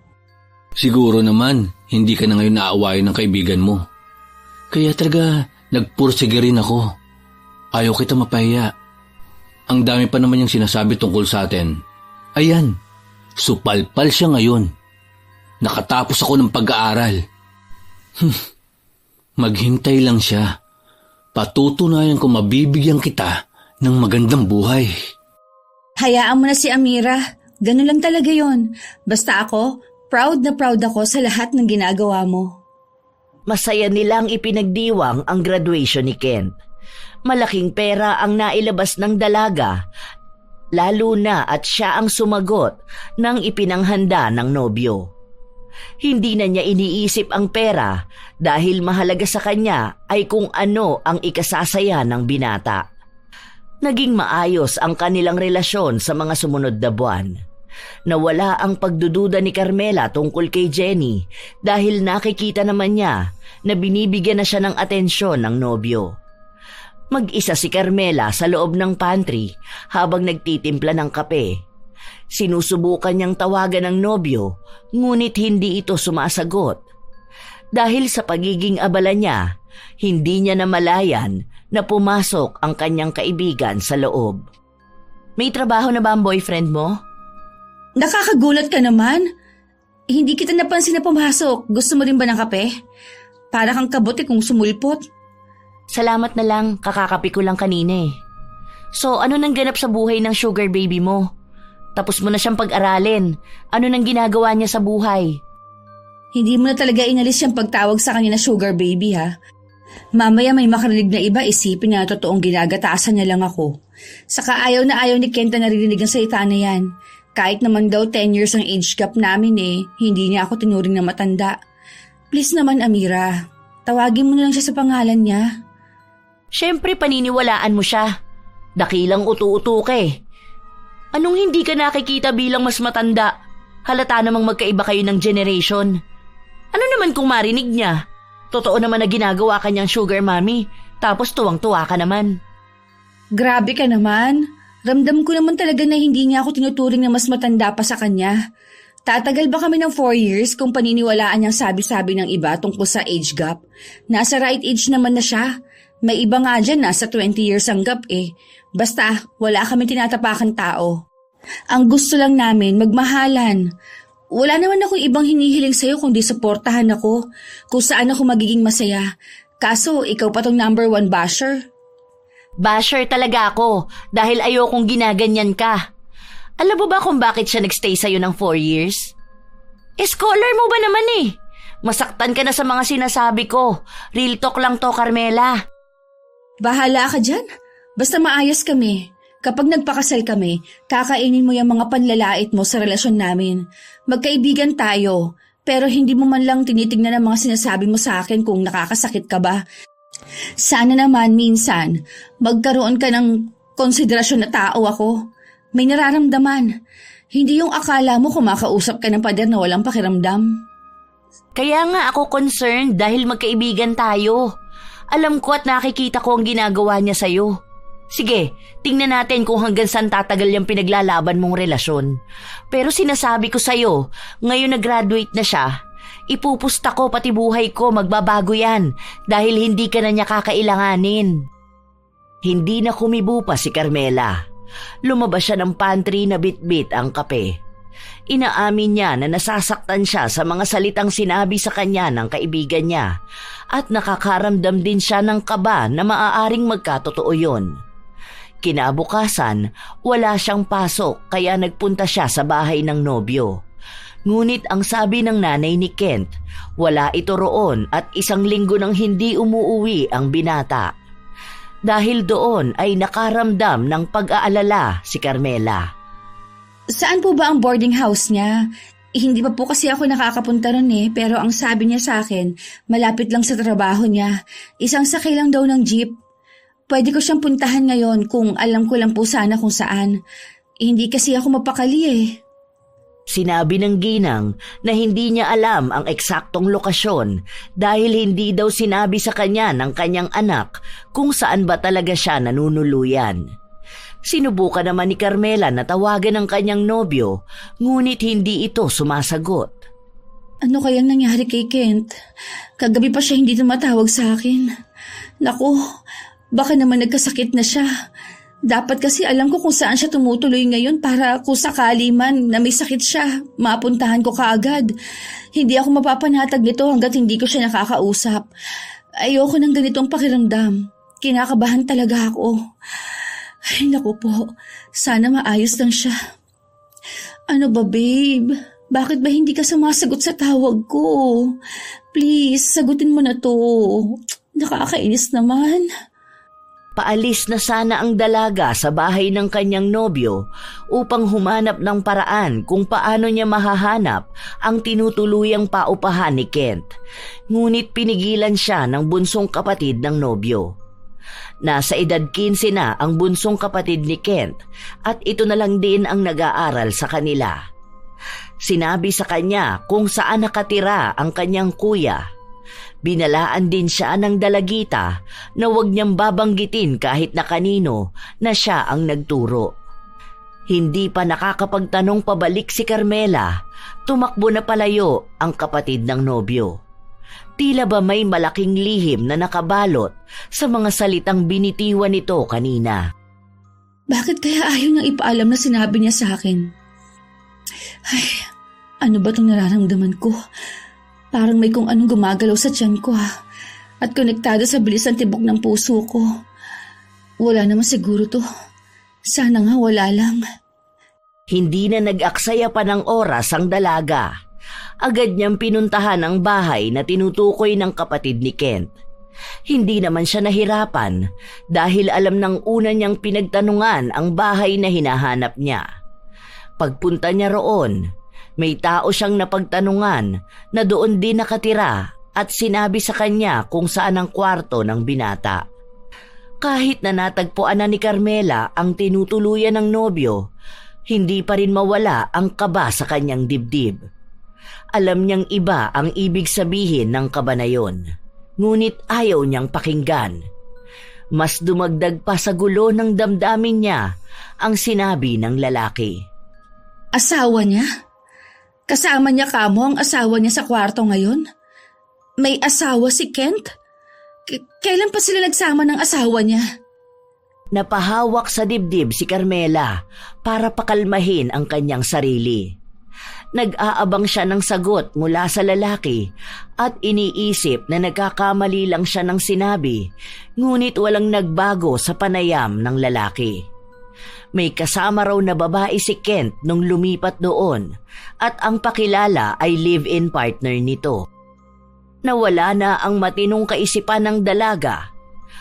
Siguro naman, hindi ka na ngayon naaawayan ng kaibigan mo. Kaya talaga, nagpursige rin ako. Ayaw kita mapahiya. Ang dami pa naman yung sinasabi tungkol sa atin. Ayan, supalpal siya ngayon. Nakatapos ako ng pag-aaral. Maghintay lang siya. Patutunayan ko mabibigyan kita ng magandang buhay. Hayaan mo na si Amira. Ganun lang talaga yon. Basta ako, proud na proud ako sa lahat ng ginagawa mo. Masaya nilang ipinagdiwang ang graduation ni Kent. Malaking pera ang nailabas ng dalaga, lalo na at siya ang sumagot ng ipinanghanda ng nobyo. Hindi na niya iniisip ang pera dahil mahalaga sa kanya ay kung ano ang ikasasaya ng binata. Naging maayos ang kanilang relasyon sa mga sumunod na buwan. Nawala ang pagdududa ni Carmela tungkol kay Jenny dahil nakikita naman niya na binibigyan na siya ng atensyon ng nobyo. Mag-isa si Carmela sa loob ng pantry habang nagtitimpla ng kape. Sinusubukan niyang tawagan ng nobyo, ngunit hindi ito sumasagot. Dahil sa pagiging abala niya, hindi niya namalayan na pumasok ang kanyang kaibigan sa loob. May trabaho na ba ang boyfriend mo? Nakakagulat ka naman. Hindi kita napansin na pumasok. Gusto mo rin ba ng kape? Para kang kabote kung sumulpot. Salamat na lang, kakakapi ko lang kanina eh. So ano nang ganap sa buhay ng sugar baby mo? Tapos mo na siyang pag-aralin. Ano nang ginagawa niya sa buhay? Hindi mo na talaga inalis yung pagtawag sa kanya na sugar baby ha. Mamaya may makarinig na iba, isipin na totoong ginagatasan niya lang ako. Saka ayaw na ayaw ni Kenta naririnig ang salita na yan. Kahit naman daw 10 years ang age gap namin hindi niya ako tinuring na matanda. Please naman Amira, tawagin mo na lang siya sa pangalan niya. Siyempre paniniwalaan mo siya. Dakilang utu-utu ka eh. Anong hindi ka nakikita bilang mas matanda? Halata namang magkaiba kayo ng generation. Ano naman kung marinig niya? Totoo naman na ginagawa ka niyang sugar mommy, tapos tuwang-tuwa ka naman. Grabe ka naman. Ramdam ko naman talaga na hindi niya ako tinuturing na mas matanda pa sa kanya. Tatagal ba kami ng 4 years kung paniniwalaan niyang sabi-sabi ng iba tungkol sa age gap? Nasa right age naman na siya. May iba nga dyan, nasa 20 years ang gap eh. Basta, wala kami tinatapakang tao. Ang gusto lang namin, magmahalan. Wala naman akong ibang hinihiling sa'yo kundi suportahan ako kung saan ako magiging masaya. Kaso, ikaw pa tong number 1 basher. Basher talaga ako dahil ayokong ginaganyan ka. Alam mo ba kung bakit siya nagstay sa'yo ng 4 years? Scholar mo ba naman eh? Masaktan ka na sa mga sinasabi ko. Real talk lang to, Carmela. Bahala ka dyan. Basta maayos kami. Kapag nagpakasal kami, kakainin mo yung mga panlalait mo sa relasyon namin. Magkaibigan tayo, pero hindi mo man lang tinitingnan ang mga sinasabi mo sa akin kung nakakasakit ka ba. Sana naman minsan, magkaroon ka ng konsiderasyon na tao ako. May nararamdaman. Hindi yung akala mo kumakausap ka ng pader na walang pakiramdam. Kaya nga ako concerned dahil magkaibigan tayo. Alam ko at nakikita ko ang ginagawa niya sa'yo. Sige, tingnan natin kung hanggang saan tatagal yung pinaglalaban mong relasyon. Pero sinasabi ko sa'yo, ngayon na-graduate na siya, ipupusta ko pati buhay ko, magbabago yan dahil hindi ka na niya kakailanganin. Hindi na kumibo pa si Carmela. Lumabas siya ng pantry na bit-bit ang kape. Inaamin niya na nasasaktan siya sa mga salitang sinabi sa kanya ng kaibigan niya at nakakaramdam din siya ng kaba na maaaring magkatotoo yun. Kinabukasan, wala siyang pasok kaya nagpunta siya sa bahay ng nobyo. Ngunit ang sabi ng nanay ni Kent, wala ito roon at 1 linggo nang hindi umuuwi ang binata. Dahil doon ay nakaramdam ng pag-aalala si Carmela. Saan po ba ang boarding house niya? Hindi pa po kasi ako nakakapunta ron pero ang sabi niya sa akin, malapit lang sa trabaho niya. 1 sakay lang daw ng jeep. Pwede ko siyang puntahan ngayon kung alam ko lang po sana kung saan. Hindi kasi ako mapakali Sinabi ng ginang na hindi niya alam ang eksaktong lokasyon dahil hindi daw sinabi sa kanya ng kanyang anak kung saan ba talaga siya nanunuluyan. Sinubukan naman ni Carmela na tawagan ang kanyang nobyo, ngunit hindi ito sumasagot. Ano kayang nangyari kay Kent? Kagabi pa siya hindi tumatawag sa akin. Naku, baka naman nagkasakit na siya. Dapat kasi alam ko kung saan siya tumutuloy ngayon para kung sakali man na may sakit siya, mapuntahan ko kaagad. Hindi ako mapapanatag nito hanggat hindi ko siya nakakausap. Ayoko ng ganitong pakiramdam. Kinakabahan talaga ako. Ay, naku po. Sana maayos lang siya. Ano ba, babe? Bakit ba hindi ka sumasagot sa tawag ko? Please, sagutin mo na to. Nakakainis naman. Paalis na sana ang dalaga sa bahay ng kanyang nobyo upang humanap ng paraan kung paano niya mahahanap ang tinutuluyang paupahan ni Kent. Ngunit pinigilan siya ng bunsong kapatid ng nobyo. Nasa edad 15 na ang bunsong kapatid ni Kent at ito na lang din ang nag-aaral sa kanila. Sinabi sa kanya kung saan nakatira ang kanyang kuya. Binalaan din siya ng dalagita na huwag niyang babanggitin kahit na kanino na siya ang nagturo. Hindi pa nakakapagtanong pabalik si Carmela, tumakbo na palayo ang kapatid ng nobyo. Tila ba may malaking lihim na nakabalot sa mga salitang binitiwan nito kanina. Bakit kaya ayaw niyang ipaalam na sinabi niya sa akin? Ay, ano ba itong nararamdaman ko? Parang may kung anong gumagalaw sa tiyan ko at konektado sa bilis ng tibok ng puso ko. Wala naman siguro to. Sana nga wala lang. Hindi na nag-aksaya pa ng oras ang dalaga. Agad niyang pinuntahan ang bahay na tinutukoy ng kapatid ni Kent. Hindi naman siya nahirapan dahil alam ng una niyang pinagtanungan ang bahay na hinahanap niya. Pagpunta niya roon, may tao siyang napagtanungan na doon din nakatira at sinabi sa kanya kung saan ang kwarto ng binata. Kahit na natagpuan na ni Carmela ang tinutuluyan ng nobyo, hindi pa rin mawala ang kaba sa kanyang dibdib. Alam niyang iba ang ibig sabihin ng kaba na yon, ngunit ayaw niyang pakinggan. Mas dumagdag pa sa gulo ng damdamin niya ang sinabi ng lalaki. Asawa niya? Kasama niya kamo ang asawa niya sa kwarto ngayon? May asawa si Kent? Kailan pa sila nagsama ng asawa niya? Napahawak sa dibdib si Carmela para pakalmahin ang kanyang sarili. Nag-aabang siya ng sagot mula sa lalaki at iniisip na nagkakamali lang siya ng sinabi, ngunit walang nagbago sa panayam ng lalaki. May kasama raw na babae si Kent nung lumipat doon at ang pakilala ay live-in partner nito. Nawala na ang matinong kaisipan ng dalaga.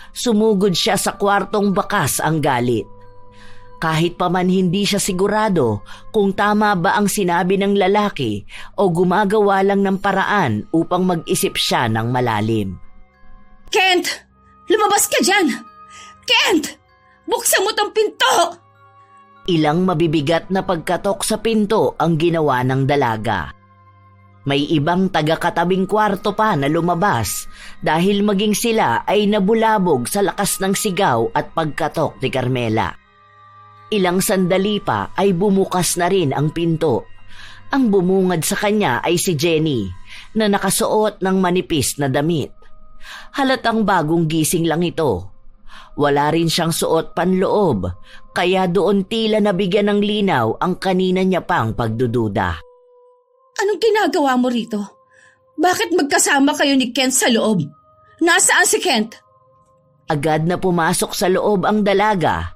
Sumugod siya sa kwartong bakas ang galit. Kahit pa man hindi siya sigurado kung tama ba ang sinabi ng lalaki o gumagawa lang ng paraan upang mag-isip siya ng malalim. Kent! Lumabas ka dyan! Kent! Buksan mo tong pinto! Ilang mabibigat na pagkatok sa pinto ang ginawa ng dalaga. May ibang taga-katabing kwarto pa na lumabas dahil maging sila ay nabulabog sa lakas ng sigaw at pagkatok ni Carmela. Ilang sandali pa ay bumukas na rin ang pinto. Ang bumungad sa kanya ay si Jenny na nakasuot ng manipis na damit. Halatang bagong gising lang ito. Wala rin siyang suot panloob, kaya doon tila nabigyan ng linaw ang kanina niya pang pagdududa. Anong ginagawa mo rito? Bakit magkasama kayo ni Kent sa loob? Nasaan si Kent? Agad na pumasok sa loob ang dalaga.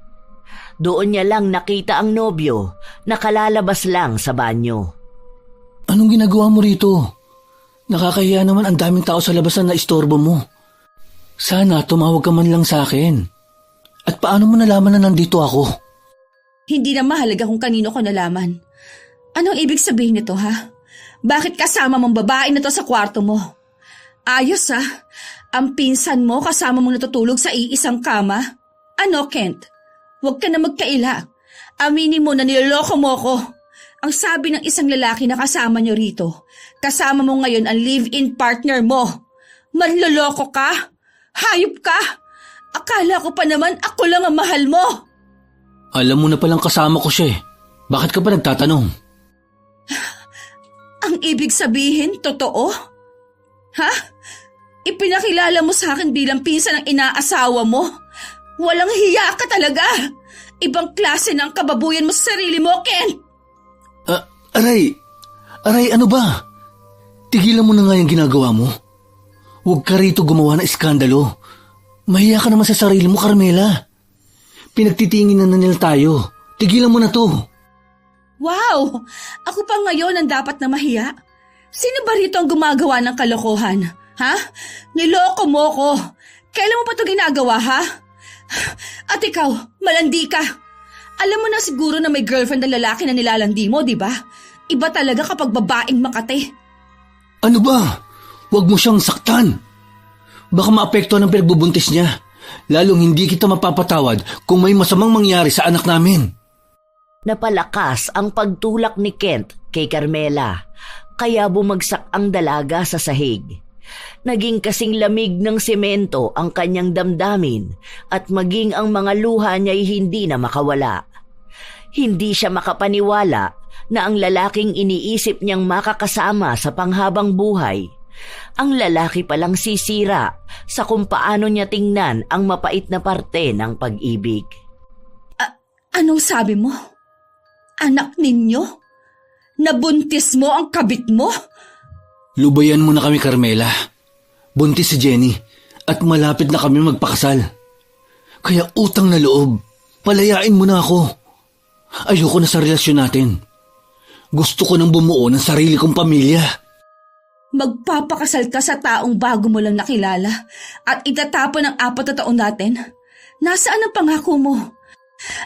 Doon niya lang nakita ang nobyo, nakalalabas lang sa banyo. Anong ginagawa mo rito? Nakakahiya naman, ang daming tao sa labas na istorbo mo. Sana tumawag ka man lang sa akin. At paano mo nalaman na nandito ako? Hindi na mahalaga kung kanino ko nalaman. Anong ibig sabihin nito, ha? Bakit kasama mong babae na to sa kwarto mo? Ayos, ha? Ang pinsan mo kasama mong natutulog sa iisang kama? Ano, Kent? Huwag ka na magkaila. Aminin mo na niloloko mo ko. Ang sabi ng isang lalaki na kasama nyo rito, kasama mo ngayon ang live-in partner mo. Manloloko ka? Hayop ka? Akala ko pa naman ako lang ang mahal mo. Alam mo na palang kasama ko siya eh. Bakit ka pa nagtatanong? Ang ibig sabihin, totoo? Ha? Ipinakilala mo sa akin bilang pinsan ng inaasawa mo? Walang hiya ka talaga. Ibang klase ng kababuyan mo sa sarili mo, Ken. Aray, ano ba? Tigilan mo na nga yung ginagawa mo. Huwag ka rito gumawa ng iskandalo. Mahiya ka naman sa sarili mo, Carmela. Pinagtitingin na nila tayo. Tigilan mo na to. Wow! Ako pa ngayon ang dapat na mahiya? Sino ba rito ang gumagawa ng kalokohan? Ha? Niloko mo ko. Kailan mo pa ito ginagawa, ha? At ikaw, malandi ka. Alam mo na siguro na may girlfriend na lalaki na nilalandi mo, di ba? Iba talaga kapag babaeng makate. Ano ba? Huwag mo siyang saktan. Baka maapektuhan ang pinagbubuntis niya. Lalong hindi kita mapapatawad kung may masamang mangyari sa anak namin. Napalakas ang pagtulak ni Kent kay Carmela, kaya bumagsak ang dalaga sa sahig. Naging kasing lamig ng semento ang kanyang damdamin at maging ang mga luha niya'y hindi na makawala. Hindi siya makapaniwala na ang lalaking iniisip niyang makakasama sa panghabang buhay, ang lalaki palang sisira sa kung paano niya tingnan ang mapait na parte ng pag-ibig. Anong sabi mo? Anak ninyo? Nabuntis mo ang kabit mo? Lubayan mo na kami, Carmela. Buntis si Jenny at malapit na kami magpakasal. Kaya utang na loob, palayain mo na ako. Ayoko na sa relasyon natin. Gusto ko nang bumuo ng sarili kong pamilya. Magpapakasal ka sa taong bago mo lang nakilala at itatapon ang 4 na taon natin? Nasaan ang pangako mo?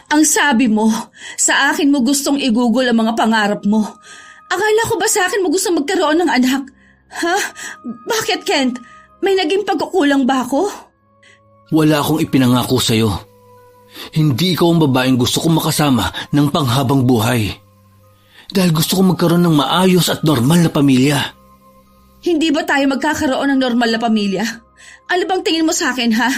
Ang sabi mo, sa akin mo gustong igugol ang mga pangarap mo. Akala ko ba sa akin mo gustong magkaroon ng anak? Ha? Bakit, Kent? May naging pagkukulang ba ako? Wala akong ipinangako sa'yo. Hindi ikaw ang babaeng gusto kong makasama ng panghabang buhay. Dahil gusto kong magkaroon ng maayos at normal na pamilya. Hindi ba tayo magkakaroon ng normal na pamilya? Ano bang tingin mo sa akin, ha?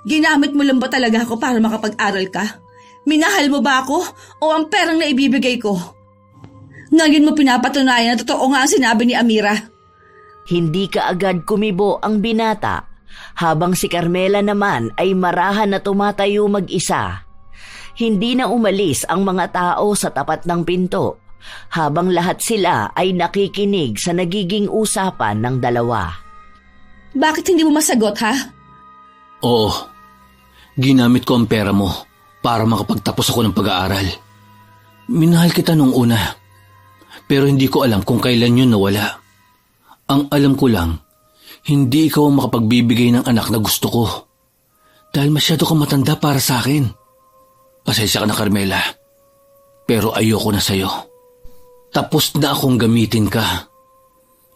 Ginamit mo lang ba talaga ako para makapag-aral ka? Minahal mo ba ako o ang perang na ibibigay ko? Ngayon mo pinapatunayan na totoo nga ang sinabi ni Amira. Hindi kaagad kumibo ang binata, habang si Carmela naman ay marahan na tumatayo mag-isa. Hindi na umalis ang mga tao sa tapat ng pinto, habang lahat sila ay nakikinig sa nagiging usapan ng dalawa. Bakit hindi mo masagot, ha? Oo, ginamit ko ang pera mo para makapagtapos ako ng pag-aaral. Minahal kita nung una, pero hindi ko alam kung kailan yun nawala. Ang alam ko lang, hindi ikaw ang makapagbibigay ng anak na gusto ko. Dahil masyado kang matanda para sa akin. Pasensya ka na, Carmela, pero ayoko na sa'yo. Tapos na akong gamitin ka.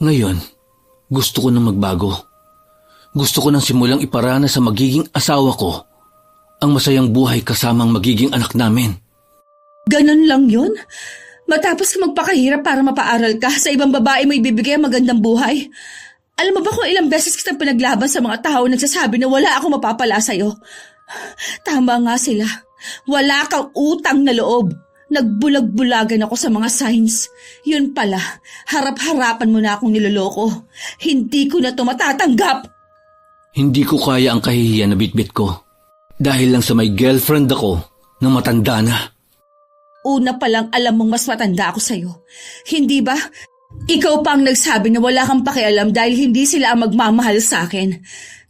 Ngayon, gusto ko nang magbago. Gusto ko nang simulang iparana sa magiging asawa ko ang masayang buhay kasamang magiging anak namin. Ganon lang yun? Matapos ka magpakahirap para mapaaral ka, sa ibang babae mo ibibigay ang magandang buhay? Alam mo ba kung ilang beses kitang pinaglaban sa mga tao nagsasabi na wala akong mapapala sa'yo? Tama nga sila. Wala kang utang na loob. Nagbulag-bulagan ako sa mga signs. Yun pala, harap-harapan mo na akong niloloko. Hindi ko na ito matatanggap. Hindi ko kaya ang kahihiyan na bitbit ko. Dahil lang sa may girlfriend ako na matanda na. Una pa lang alam mong mas matanda ako sa'yo. Hindi ba? Ikaw pa ang nagsabi na wala kang pakialam dahil hindi sila ang magmamahal sa akin.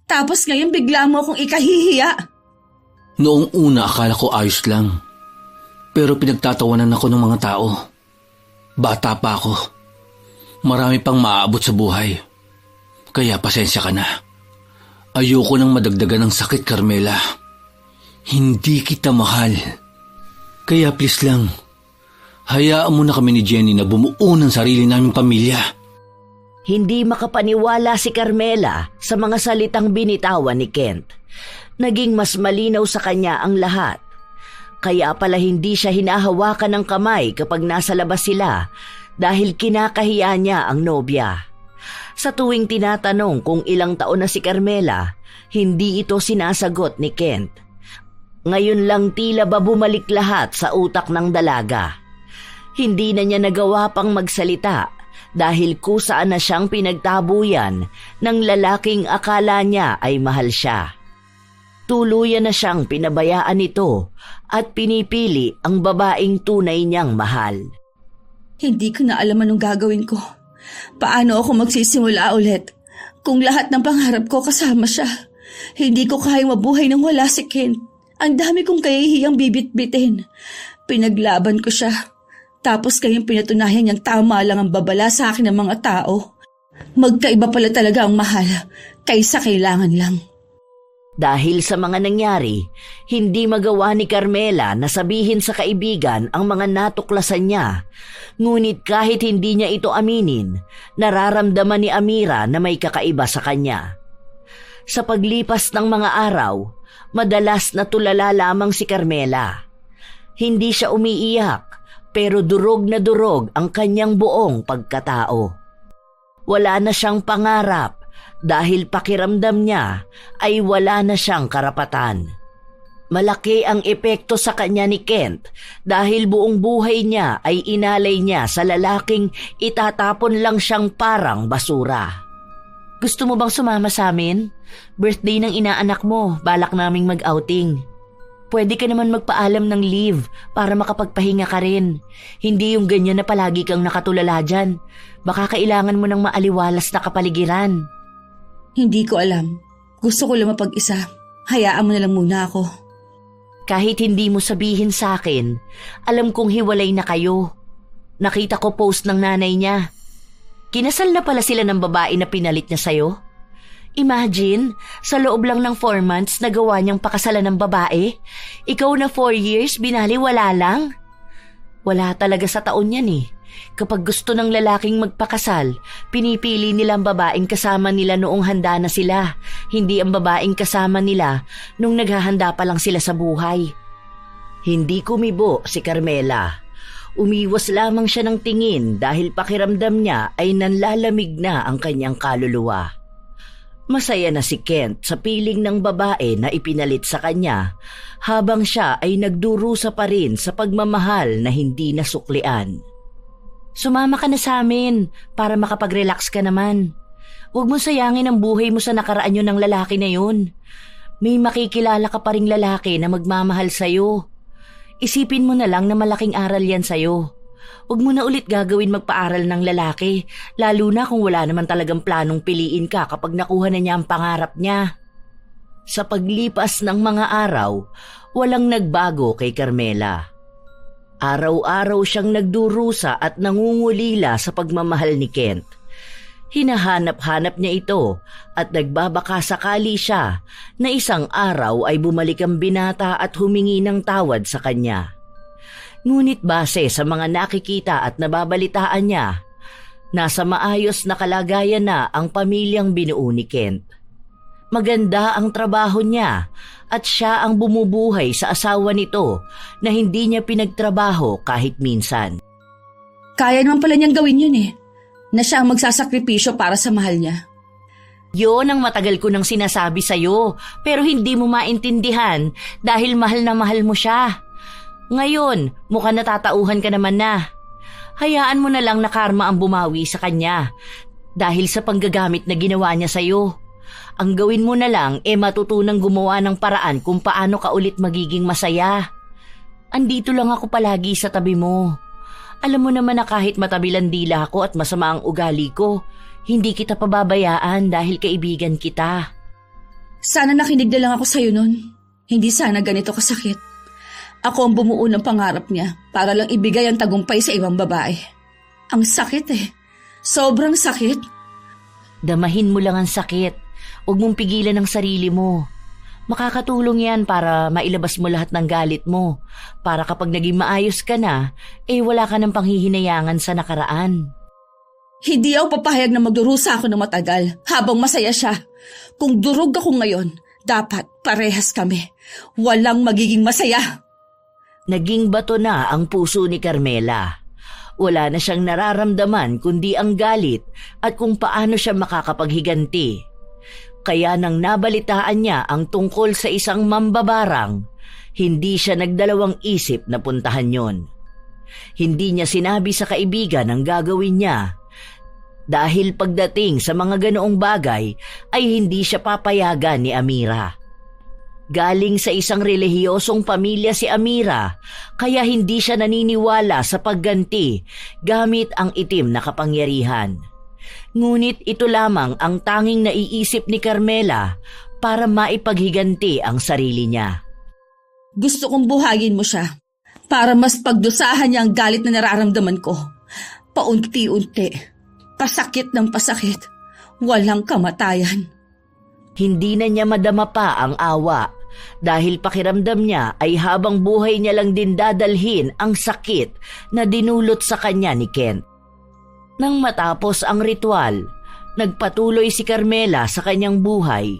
Tapos ngayon bigla mo akong ikahihiya. Noong una akala ko ayos lang. Pero pinagtatawanan ako ng mga tao. Bata pa ako. Marami pang maaabot sa buhay. Kaya pasensya ka na. Ayoko nang madagdagan ng sakit, Carmela. Hindi kita mahal. Kaya please lang, hayaan mo na kami ni Jenny na bumuo ng sarili naming pamilya. Hindi makapaniwala si Carmela sa mga salitang binitawan ni Kent. Naging mas malinaw sa kanya ang lahat. Kaya pala hindi siya hinahawakan ng kamay kapag nasa labas sila dahil kinakahiya niya ang nobya. Sa tuwing tinatanong kung ilang taon na si Carmela, hindi ito sinasagot ni Kent. Ngayon lang tila ba bumalik lahat sa utak ng dalaga. Hindi na niya nagawa pang magsalita dahil kusaan na siyang pinagtabuyan ng lalaking akala niya ay mahal siya. Tuluyan na siyang pinabayaan nito at pinipili ang babaeng tunay niyang mahal. Hindi ko na alam anong gagawin ko. Paano ako magsisimula ulit? Kung lahat ng pangarap ko kasama siya, hindi ko kayang mabuhay nang wala si Kent. Ang dami kong kahihiyang bibit-bitin. Pinaglaban ko siya. Tapos kayong pinatunayan niyang tama lang ang babala sa akin ng mga tao. Magkaiba pala talaga ang mahal kaysa kailangan lang. Dahil sa mga nangyari, hindi magawa ni Carmela na sabihin sa kaibigan ang mga natuklasan niya. Ngunit kahit hindi niya ito aminin, nararamdaman ni Amira na may kakaiba sa kanya. Sa paglipas ng mga araw, madalas na tulala lamang si Carmela. Hindi siya umiiyak, pero durog na durog ang kanyang buong pagkatao. Wala na siyang pangarap dahil pakiramdam niya ay wala na siyang karapatan. Malaki ang epekto sa kanya ni Kent dahil buong buhay niya ay inalay niya sa lalaking itatapon lang siyang parang basura. Gusto mo bang sumama sa amin? Birthday ng inaanak mo, balak naming mag-outing. Pwede ka naman magpaalam ng leave para makapagpahinga ka rin. Hindi yung ganyan na palagi kang nakatulala dyan. Baka kailangan mo ng maaliwalas na kapaligiran. Hindi ko alam. Gusto ko lang mapag-isa. Hayaan mo na lang muna ako. Kahit hindi mo sabihin sa akin, alam kong hiwalay na kayo. Nakita ko post ng nanay niya. Kinasal na pala sila ng babae na pinalit niya sa'yo. Imagine, sa loob lang ng 4 months nagawa niyang pakasalan ng babae. Ikaw na 4 years, binali wala lang. Wala talaga sa taon yan eh. Kapag gusto ng lalaking magpakasal, pinipili nila ang babaeng kasama nila noong handa na sila, hindi ang babaeng kasama nila nung naghahanda pa lang sila sa buhay. Hindi kumibo si Carmela. Umiwas lamang siya ng tingin dahil pakiramdam niya ay nanlalamig na ang kanyang kaluluwa. Masaya na si Kent sa piling ng babae na ipinalit sa kanya habang siya ay nagdurusa pa rin sa pagmamahal na hindi nasuklian. Sumama ka na sa amin para makapag-relax ka naman. Huwag mo sayangin ang buhay mo sa nakaraan yun ng lalaki na yun. May makikilala ka pa ring lalaki na magmamahal sa'yo. Isipin mo na lang na malaking aral yan sa'yo. Huwag mo na ulit gagawin magpaaral ng lalaki, lalo na kung wala naman talagang planong piliin ka kapag nakuha na niya ang pangarap niya. Sa paglipas ng mga araw, walang nagbago kay Carmela. Araw-araw siyang nagdurusa at nangungulila sa pagmamahal ni Kent. Hinahanap-hanap niya ito at nagbabaka sakali siya na isang araw ay bumalik ang binata at humingi ng tawad sa kanya. Ngunit base sa mga nakikita at nababalitaan niya, nasa maayos na kalagayan na ang pamilyang binuo ni Kent. Maganda ang trabaho niya at siya ang bumubuhay sa asawa nito na hindi niya pinagtrabaho kahit minsan. Kaya naman pala niyang gawin yun eh, na siya ang magsasakripisyo para sa mahal niya. Yun ang matagal ko nang sinasabi sa'yo pero hindi mo maintindihan dahil mahal na mahal mo siya. Ngayon, mukhang natatauhan ka naman na. Hayaan mo na lang na karma ang bumawi sa kanya dahil sa panggagamit na ginawa niya sa'yo. Ang gawin mo na lang matutunang gumawa ng paraan kung paano ka ulit magiging masaya. Andito lang ako palagi sa tabi mo. Alam mo naman na kahit matabilan dila ako at masama ang ugali ko, hindi kita pababayaan dahil kaibigan kita. Sana nakinig na lang ako sa'yo nun. Hindi sana ganito kasakit. Ako ang bumuo ng pangarap niya para lang ibigay ang tagumpay sa ibang babae. Ang sakit Sobrang sakit. Damahin mo lang ang sakit. Huwag mong pigilan ang sarili mo. Makakatulong yan para mailabas mo lahat ng galit mo. Para kapag naging maayos ka na, wala ka ng panghihinayangan sa nakaraan. Hindi ako papahayag na magdurusa ako ng matagal habang masaya siya. Kung durog ako ngayon, dapat parehas kami. Walang magiging masaya. Naging bato na ang puso ni Carmela. Wala na siyang nararamdaman kundi ang galit at kung paano siya makakapaghiganti. Kaya nang nabalitaan niya ang tungkol sa isang mambabarang, hindi siya nagdalawang isip na puntahan yon. Hindi niya sinabi sa kaibigan ang gagawin niya. Dahil pagdating sa mga ganoong bagay ay hindi siya papayagan ni Amira. Galing sa isang relihiyosong pamilya si Amira, kaya hindi siya naniniwala sa pagganti gamit ang itim na kapangyarihan. Ngunit ito lamang ang tanging naiisip ni Carmela para maipaghiganti ang sarili niya. Gusto kong buhagin mo siya para mas pagdusahan niya ang galit na nararamdaman ko. Paunti-unti, pasakit ng pasakit, walang kamatayan. Hindi na niya madama pa ang awa dahil pakiramdam niya ay habang buhay niya lang din dadalhin ang sakit na dinulot sa kanya ni Kent. Nang matapos ang ritual, nagpatuloy si Carmela sa kanyang buhay.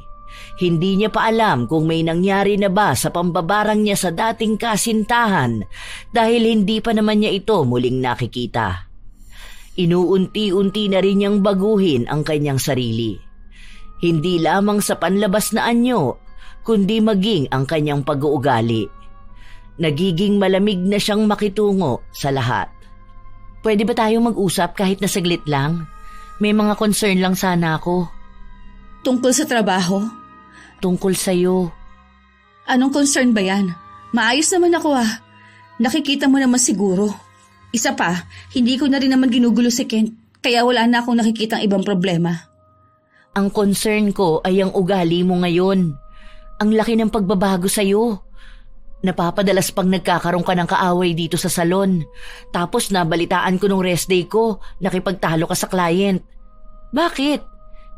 Hindi niya pa alam kung may nangyari na ba sa pambabarang niya sa dating kasintahan dahil hindi pa naman niya ito muling nakikita. Inuunti-unti na rin niyang baguhin ang kanyang sarili. Hindi lamang sa panlabas na anyo, kundi maging ang kanyang pag-uugali. Nagiging malamig na siyang makitungo sa lahat. Pwede ba tayong mag-usap kahit na saglit lang? May mga concern lang sana ako. Tungkol sa trabaho? Tungkol sa'yo. Anong concern ba yan? Maayos naman ako Nakikita mo naman siguro. Isa pa, hindi ko na rin naman ginugulo si Kent, kaya wala na akong nakikitang ibang problema. Ang concern ko ay ang ugali mo ngayon. Ang laki ng pagbabago sa'yo. Napapadalas pang nagkakaroon ka ng kaaway dito sa salon. Tapos nabalitaan ko nung rest day ko, nakipagtalo ka sa client. Bakit?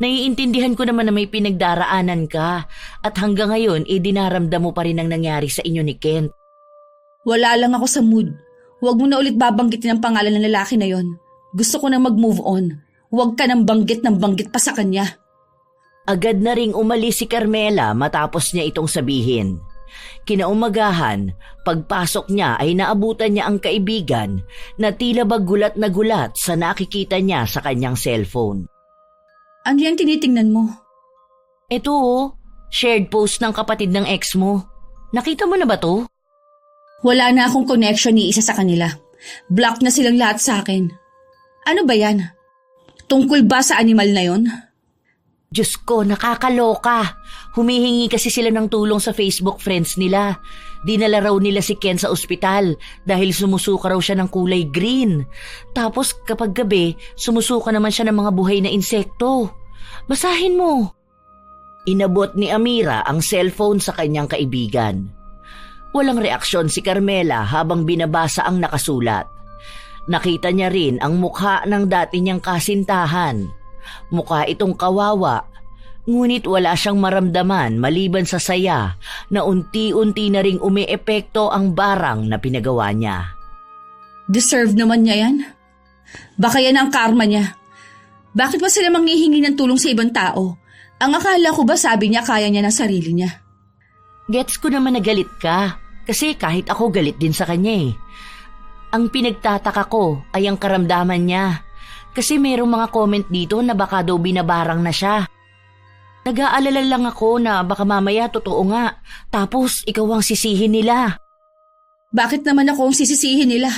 Naiintindihan ko naman na may pinagdaraanan ka at hanggang ngayon dinaramdam mo pa rin ang nangyari sa inyo ni Kent. Wala lang ako sa mood. Huwag mo na ulit babanggitin ang pangalan ng lalaki na yon. Gusto ko na mag-move on. Huwag ka nang banggit pa sa kanya. Agad na ring umalis si Carmela matapos niya itong sabihin. Kinaumagahan, pagpasok niya ay naabutan niya ang kaibigan na tila ba gulat na gulat sa nakikita niya sa kanyang cellphone. Ano yan tinitingnan mo? Ito shared post ng kapatid ng ex mo. Nakita mo na ba to? Wala na akong connection ni isa sa kanila. Block na silang lahat sa akin. Ano ba yan? Tungkol ba sa animal na yon? Diyos ko, nakakaloka. Humihingi kasi sila ng tulong sa Facebook friends nila. Dinala raw nila si Ken sa ospital dahil sumusuka raw siya ng kulay green. Tapos kapag gabi, sumusuka naman siya ng mga buhay na insekto. Basahin mo. Inabot ni Amira ang cellphone sa kanyang kaibigan. Walang reaksyon si Carmela habang binabasa ang nakasulat. Nakita niya rin ang mukha ng dati niyang kasintahan. Mukha itong kawawa, ngunit wala siyang maramdaman maliban sa saya na unti-unti na ring umiepekto ang barang na pinagawa niya. Deserve naman niya yan. Baka yan ang karma niya. Bakit ba sila manghihingi ng tulong sa ibang tao? Ang akala ko ba sabi niya kaya niya ng sarili niya? Gets ko naman na galit ka, kasi kahit ako galit din sa kanya Ang pinagtataka ko ay ang karamdaman niya. Kasi mayroong mga comment dito na baka daw binabarang na siya. Nag-aalala lang ako na baka mamaya totoo nga, tapos ikaw ang sisihin nila. Bakit naman ako ang sisisihin nila?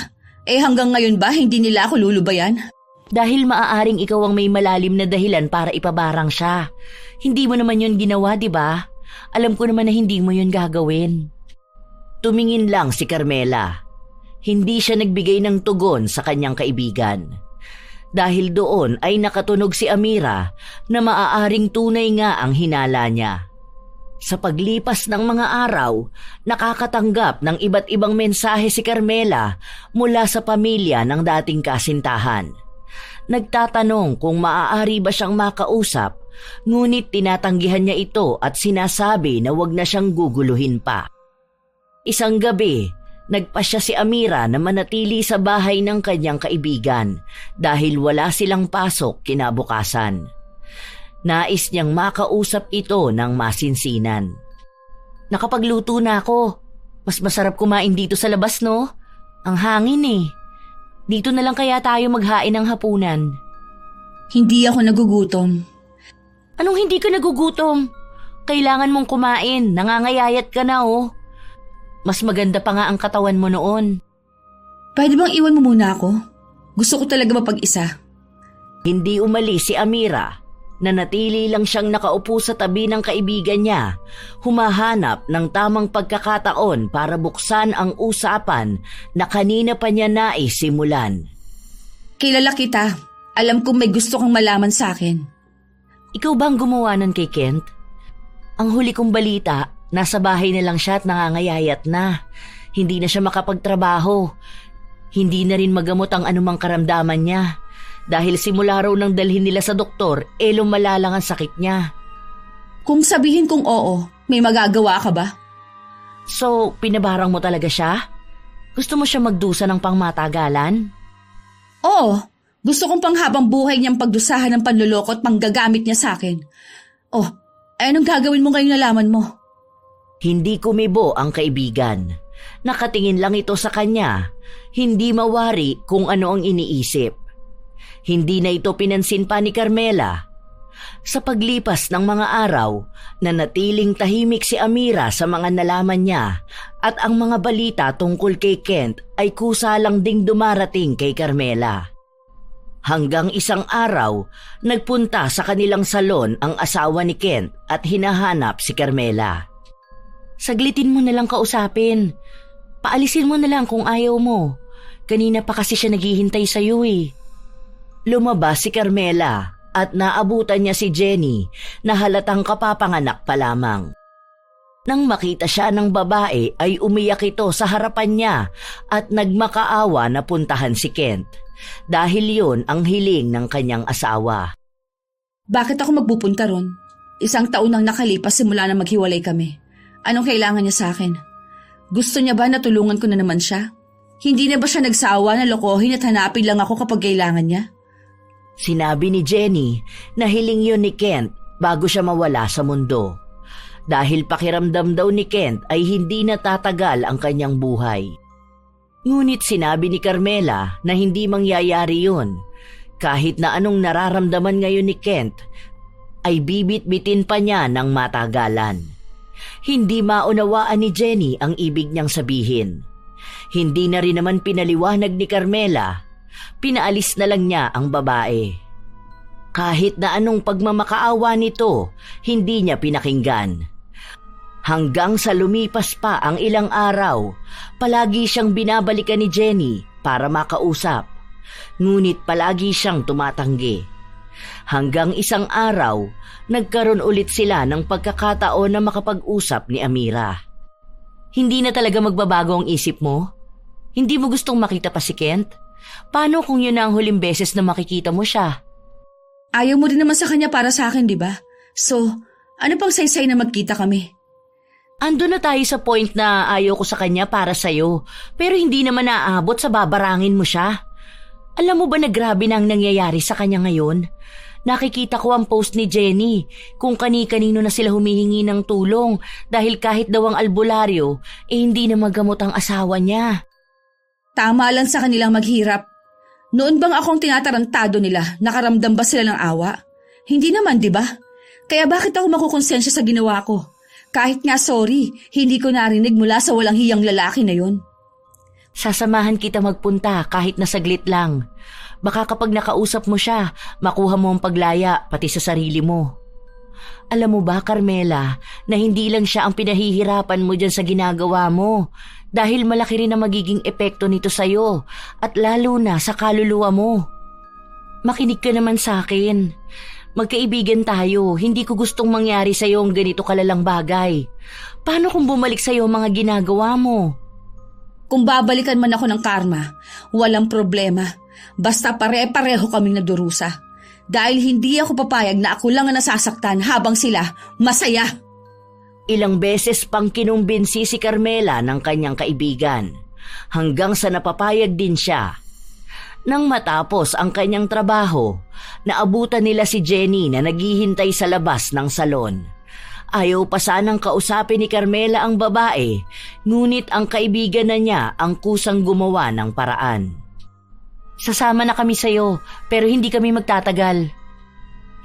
Hanggang ngayon ba hindi nila ako lulubayan? Dahil maaaring ikaw ang may malalim na dahilan para ipabarang siya. Hindi mo naman yun ginawa, di ba? Alam ko naman na hindi mo yun gagawin. Tumingin lang si Carmela. Hindi siya nagbigay ng tugon sa kanyang kaibigan. Dahil doon ay nakatunog si Amira na maaaring tunay nga ang hinala niya. Sa paglipas ng mga araw, nakakatanggap ng iba't ibang mensahe si Carmela mula sa pamilya ng dating kasintahan. Nagtatanong kung maaari ba siyang makausap, ngunit tinatanggihan niya ito at sinasabi na wag na siyang guguluhin pa. Isang gabi, nagpasya si Amira na manatili sa bahay ng kanyang kaibigan dahil wala silang pasok kinabukasan. Nais niyang makausap ito ng masinsinan. Nakapagluto na ako. Mas masarap kumain dito sa labas, no? Ang hangin eh. Dito na lang kaya tayo maghain ng hapunan. Hindi ako nagugutom. Anong hindi ka nagugutom? Kailangan mong kumain. Nangangayayat ka na, oh. Mas maganda pa nga ang katawan mo noon. Pwede bang iwan mo muna ako? Gusto ko talaga mapag-isa. Hindi umalis si Amira. Nanatili lang siyang nakaupo sa tabi ng kaibigan niya, humahanap ng tamang pagkakataon para buksan ang usapan na kanina pa niya nais simulan. Kilala kita. Alam kong may gusto kang malaman sa akin. Ikaw ba ang gumawa nun kay Kent? Ang huli kong balita, nasa bahay na lang siya at nangangayayat na. Hindi na siya makapagtrabaho. Hindi na rin magamot ang anumang karamdaman niya. Dahil simula raw nang dalhin nila sa doktor, lumala lang ang sakit niya. Kung sabihin kong oo, may magagawa ka ba? So, pinabarang mo talaga siya? Gusto mo siya magdusa ng pangmatagalan? Oo, gusto kong panghabang buhay niyang pagdusahan ng panluloko at panggagamit niya sa akin. Oh, anong gagawin mo ngayong nalaman mo? Hindi kumibo ang kaibigan. Nakatingin lang ito sa kanya. Hindi mawari kung ano ang iniisip. Hindi na ito pinansin pa ni Carmela. Sa paglipas ng mga araw, nanatiling tahimik si Amira sa mga nalaman niya at ang mga balita tungkol kay Kent ay kusa lang ding dumarating kay Carmela. Hanggang isang araw, nagpunta sa kanilang salon ang asawa ni Kent at hinahanap si Carmela. Saglitin mo na lang kausapin. Paalisin mo na lang kung ayaw mo. Kanina pa kasi siya naghihintay sa'yo eh. Lumabas si Carmela at naabutan niya si Jenny na halatang kapapanganak pa lamang. Nang makita siya ng babae ay umiyak ito sa harapan niya at nagmakaawa na puntahan si Kent dahil yun ang hiling ng kanyang asawa. Bakit ako magpupunta ron? 1 taon nang nakalipas simula na maghiwalay kami. Anong kailangan niya sa akin? Gusto niya ba na tulungan ko na naman siya? Hindi na ba siya nagsawa na lokohin at hanapin lang ako kapag kailangan niya? Sinabi ni Jenny na hiling yun ni Kent bago siya mawala sa mundo. Dahil pakiramdam daw ni Kent ay hindi natatagal ang kanyang buhay. Ngunit sinabi ni Carmela na hindi mangyayari yun. Kahit na anong nararamdaman ngayon ni Kent, ay bibit-bitin pa niya ng matagalan. Hindi maunawaan ni Jenny ang ibig niyang sabihin. Hindi na rin naman pinaliwanag ni Carmela. Pinaalis na lang niya ang babae. Kahit na anong pagmamakaawa nito, hindi niya pinakinggan. Hanggang sa lumipas pa ang ilang araw, palagi siyang binabalikan ni Jenny para makausap. Ngunit palagi siyang tumatanggi. Hanggang isang araw, nagkaroon ulit sila ng pagkakataon na makapag-usap ni Amira. Hindi na talaga magbabago ang isip mo? Hindi mo gustong makita pa si Kent? Paano kung yun na ang huling beses na makikita mo siya? Ayaw mo din naman sa kanya para sa akin, di ba? So, ano pang saysay na magkita kami? Ando na tayo sa point na ayaw ko sa kanya para sa'yo, pero hindi naman naaabot sa babarangin mo siya. Alam mo ba na grabe na ang nangyayari sa kanya ngayon? Nakikita ko ang post ni Jenny kung kani-kanino na sila humihingi ng tulong dahil kahit daw ang albularyo, hindi na magamot ang asawa niya. Tama lang sa kanilang maghirap. Noon bang akong tinatarantado nila, nakaramdam ba sila ng awa? Hindi naman, di ba? Kaya bakit ako makukonsensya sa ginawa ko? Kahit nga sorry, hindi ko narinig mula sa walang hiyang lalaki na yun. Sasamahan kita magpunta kahit na saglit lang. Baka kapag nakausap mo siya, makuha mo ang paglaya pati sa sarili mo. Alam mo ba, Carmela, na hindi lang siya ang pinahihirapan mo dyan sa ginagawa mo dahil malaki rin ang magiging epekto nito sa'yo at lalo na sa kaluluwa mo. Makinig ka naman sa akin. Magkaibigan tayo, hindi ko gustong mangyari sa'yo ang ganito kalalang bagay. Paano kung bumalik sa'yo ang mga ginagawa mo? Kung babalikan man ako ng karma, walang problema. Basta pare-pareho kaming nagdurusa. Dahil hindi ako papayag na ako lang ang nasasaktan habang sila masaya. Ilang beses pang kinumbinsi si Carmela ng kanyang kaibigan hanggang sa napapayag din siya. Nang matapos ang kanyang trabaho, naabutan nila si Jenny na naghihintay sa labas ng salon. Ayaw pa sanang kausapin ni Carmela ang babae, ngunit ang kaibigan na niya ang kusang gumawa ng paraan. Sasama na kami sa'yo, pero hindi kami magtatagal.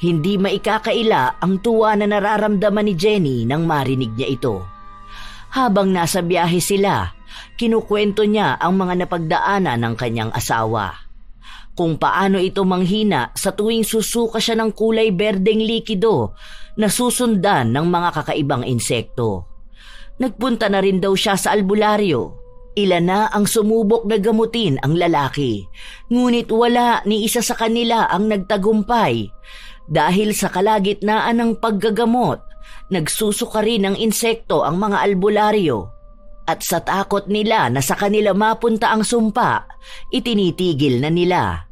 Hindi maikakaila ang tuwa na nararamdaman ni Jenny nang marinig niya ito. Habang nasa biyahe sila, kinukwento niya ang mga napagdaanan ng kanyang asawa. Kung paano ito manghina sa tuwing susuka siya ng kulay berdeng likido na susundan ng mga kakaibang insekto. Nagpunta na rin daw siya sa albularyo. Ilan na ang sumubok na gamutin ang lalaki, ngunit wala ni isa sa kanila ang nagtagumpay. Dahil sa kalagitnaan ng paggagamot, nagsusuka rin ng insekto ang mga albularyo. At sa takot nila na sa kanila mapunta ang sumpa, itinitigil na nila.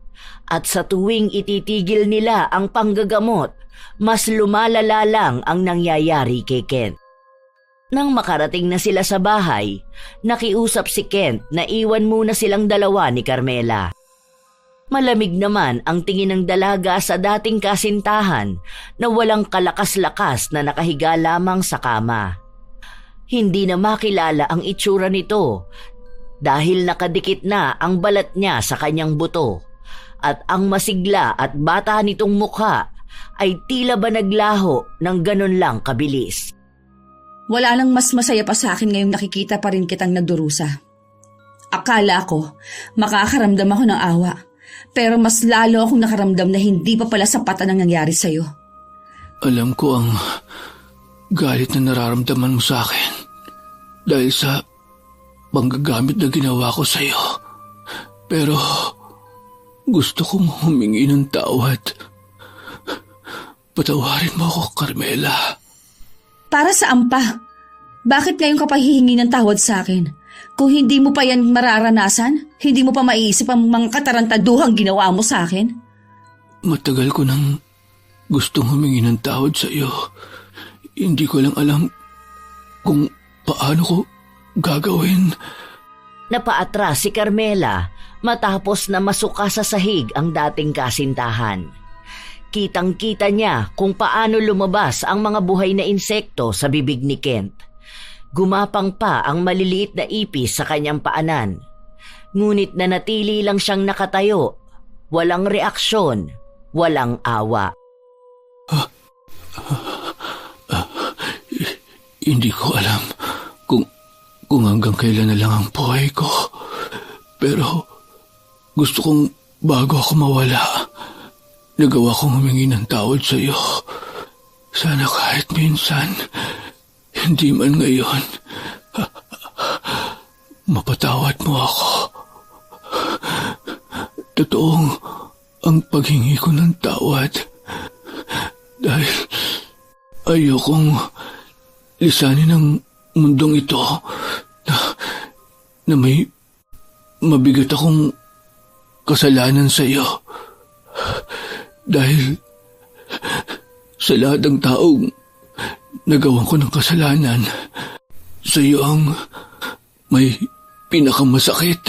At sa tuwing ititigil nila ang panggagamot, mas lumalala lang ang nangyayari kay Kent. Nang makarating na sila sa bahay, nakiusap si Kent na iwan muna silang dalawa ni Carmela. Malamig naman ang tingin ng dalaga sa dating kasintahan na walang kalakas-lakas na nakahiga lamang sa kama. Hindi na makilala ang itsura nito dahil nakadikit na ang balat niya sa kanyang buto at ang masigla at bata nitong mukha ay tila ba naglaho ng ganun lang kabilis. Wala nang mas masaya pa sa akin ngayong nakikita pa rin kitang nagdurusa. Akala ko, makakaramdam ako ng awa. Pero mas lalo akong nakaramdam na hindi pa pala sapat ang nangyari sa'yo. Alam ko ang galit na nararamdaman mo sa akin dahil sa panggagamit na ginawa ko sa'yo. Pero gusto kong humingi ng tawad. Patawarin mo ako, Carmela. Para saan pa? Bakit ngayon ka pa hihingi ng tawad sa akin? Kung hindi mo pa yan mararanasan, hindi mo pa maiisip ang mga katarantaduhang ginawa mo sa akin? Matagal ko nang gustong humingi ng tawad sa iyo. Hindi ko lang alam kung paano ko gagawin. Napaatras si Carmela matapos na masuka sa sahig ang dating kasintahan. Kitang-kita niya kung paano lumabas ang mga buhay na insekto sa bibig ni Kent. Gumapang pa ang maliliit na ipis sa kanyang paanan. Ngunit nanatili lang siyang nakatayo. Walang reaksyon, walang awa. Hindi ko alam kung hanggang kailan na lang ang buhay ko. Pero gusto kong bago ako mawala, nagawa kong humingi ng tawad sa iyo. Sana kahit minsan, hindi man ngayon, mapatawad mo ako. Totoong ang paghingi ko ng tawad dahil ayokong lisanin ang mundong ito na may mabigat akong kasalanan sa iyo. Dahil sa lahat ng taong nagawan ko ng kasalanan, sa iyo ang may pinakamasakit.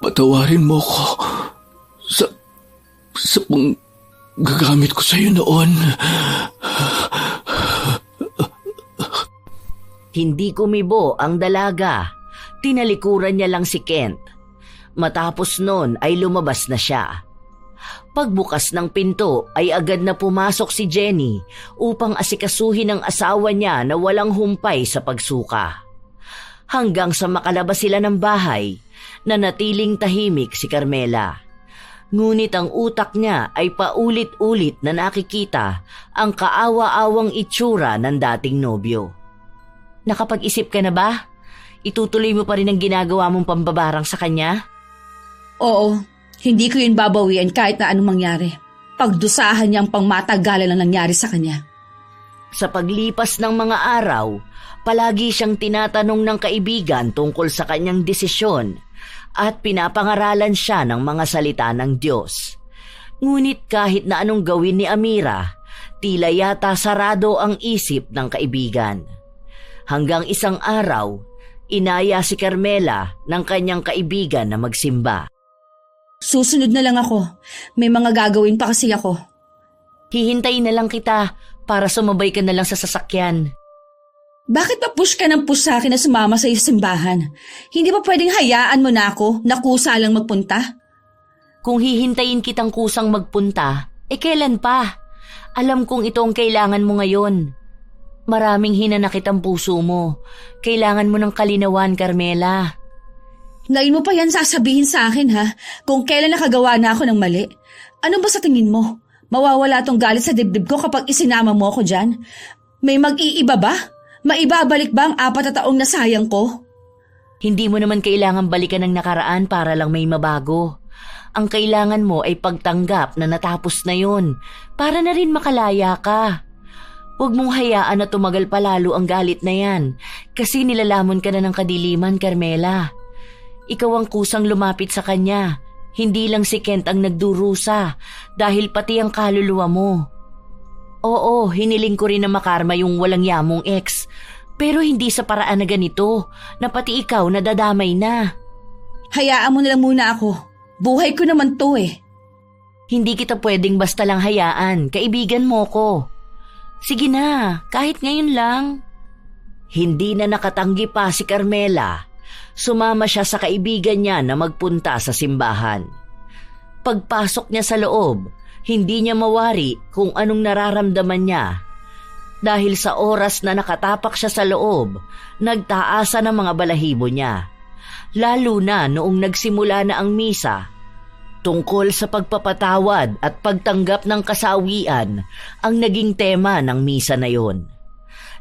Patawarin mo ko sa panggagamit ko sa iyo noon. Hindi kumibo ang dalaga. Tinalikuran niya lang si Kent. Matapos nun ay lumabas na siya. Pagbukas ng pinto ay agad na pumasok si Jenny upang asikasuhin ang asawa niya na walang humpay sa pagsuka. hanggang sa makalabas sila ng bahay na natiling tahimik si Carmela. Ngunit ang utak niya ay paulit-ulit na nakikita ang kaawa-awang itsura ng dating nobyo. Nakapag-isip ka na ba? Itutuloy mo pa rin ang ginagawa mong pambabarang sa kanya? Oo, hindi ko yun babawian kahit na anong mangyari. Pagdusahan niyang pangmatagalan ang nangyari sa kanya. Sa paglipas ng mga araw, palagi siyang tinatanong ng kaibigan tungkol sa kanyang desisyon at pinapangaralan siya ng mga salita ng Diyos. Ngunit kahit na anong gawin ni Amira, tila yata sarado ang isip ng kaibigan. Hanggang isang araw, inaya si Carmela ng kanyang kaibigan na magsimba. Susunod na lang ako. May mga gagawin pa kasi ako. Hihintayin na lang kita para sumabay ka na lang sa sasakyan. Bakit pa push ka ng push sa akin na sumama sa simbahan? Hindi ba pwedeng hayaan mo na ako na kusa lang magpunta? Kung hihintayin kitang kusang magpunta, kailan pa? Alam kong ito ang kailangan mo ngayon. Maraming hinanakit ang puso mo. Kailangan mo ng kalinawan, Carmela. Ngayon mo pa yan sasabihin sa akin ha? Kung kailan nakagawa na ako ng mali. Ano ba sa tingin mo? Mawawala tong galit sa dibdib ko kapag isinama mo ako dyan? May mag-iiba ba? Maibabalik ba ang 4 na taong nasayang ko? Hindi mo naman kailangan balikan ng nakaraan para lang may mabago. Ang kailangan mo ay pagtanggap na natapos na yun para na rin makalaya ka. Huwag mong hayaan na tumagal pa lalo ang galit na yan kasi nilalamon ka na ng kadiliman, Carmela. Ikaw ang kusang lumapit sa kanya. Hindi lang si Kent ang nagdurusa dahil pati ang kaluluwa mo. Oo, hiniling ko rin na makarma yung walang yamong ex. Pero hindi sa paraan na ganito, na pati ikaw nadadamay na. Hayaan mo na lang muna ako. Buhay ko naman to eh. Hindi kita pwedeng basta lang hayaan, kaibigan mo ko. Sige na, kahit ngayon lang. Hindi na nakatanggi pa si Carmela. Sumama siya sa kaibigan niya na magpunta sa simbahan. Pagpasok niya sa loob, hindi niya mawari kung anong nararamdaman niya. Dahil sa oras na nakatapak siya sa loob, nagtaasa ng mga balahibo niya. Lalo na noong nagsimula na ang misa. Tungkol sa pagpapatawad at pagtanggap ng kasawian ang naging tema ng misa na yon.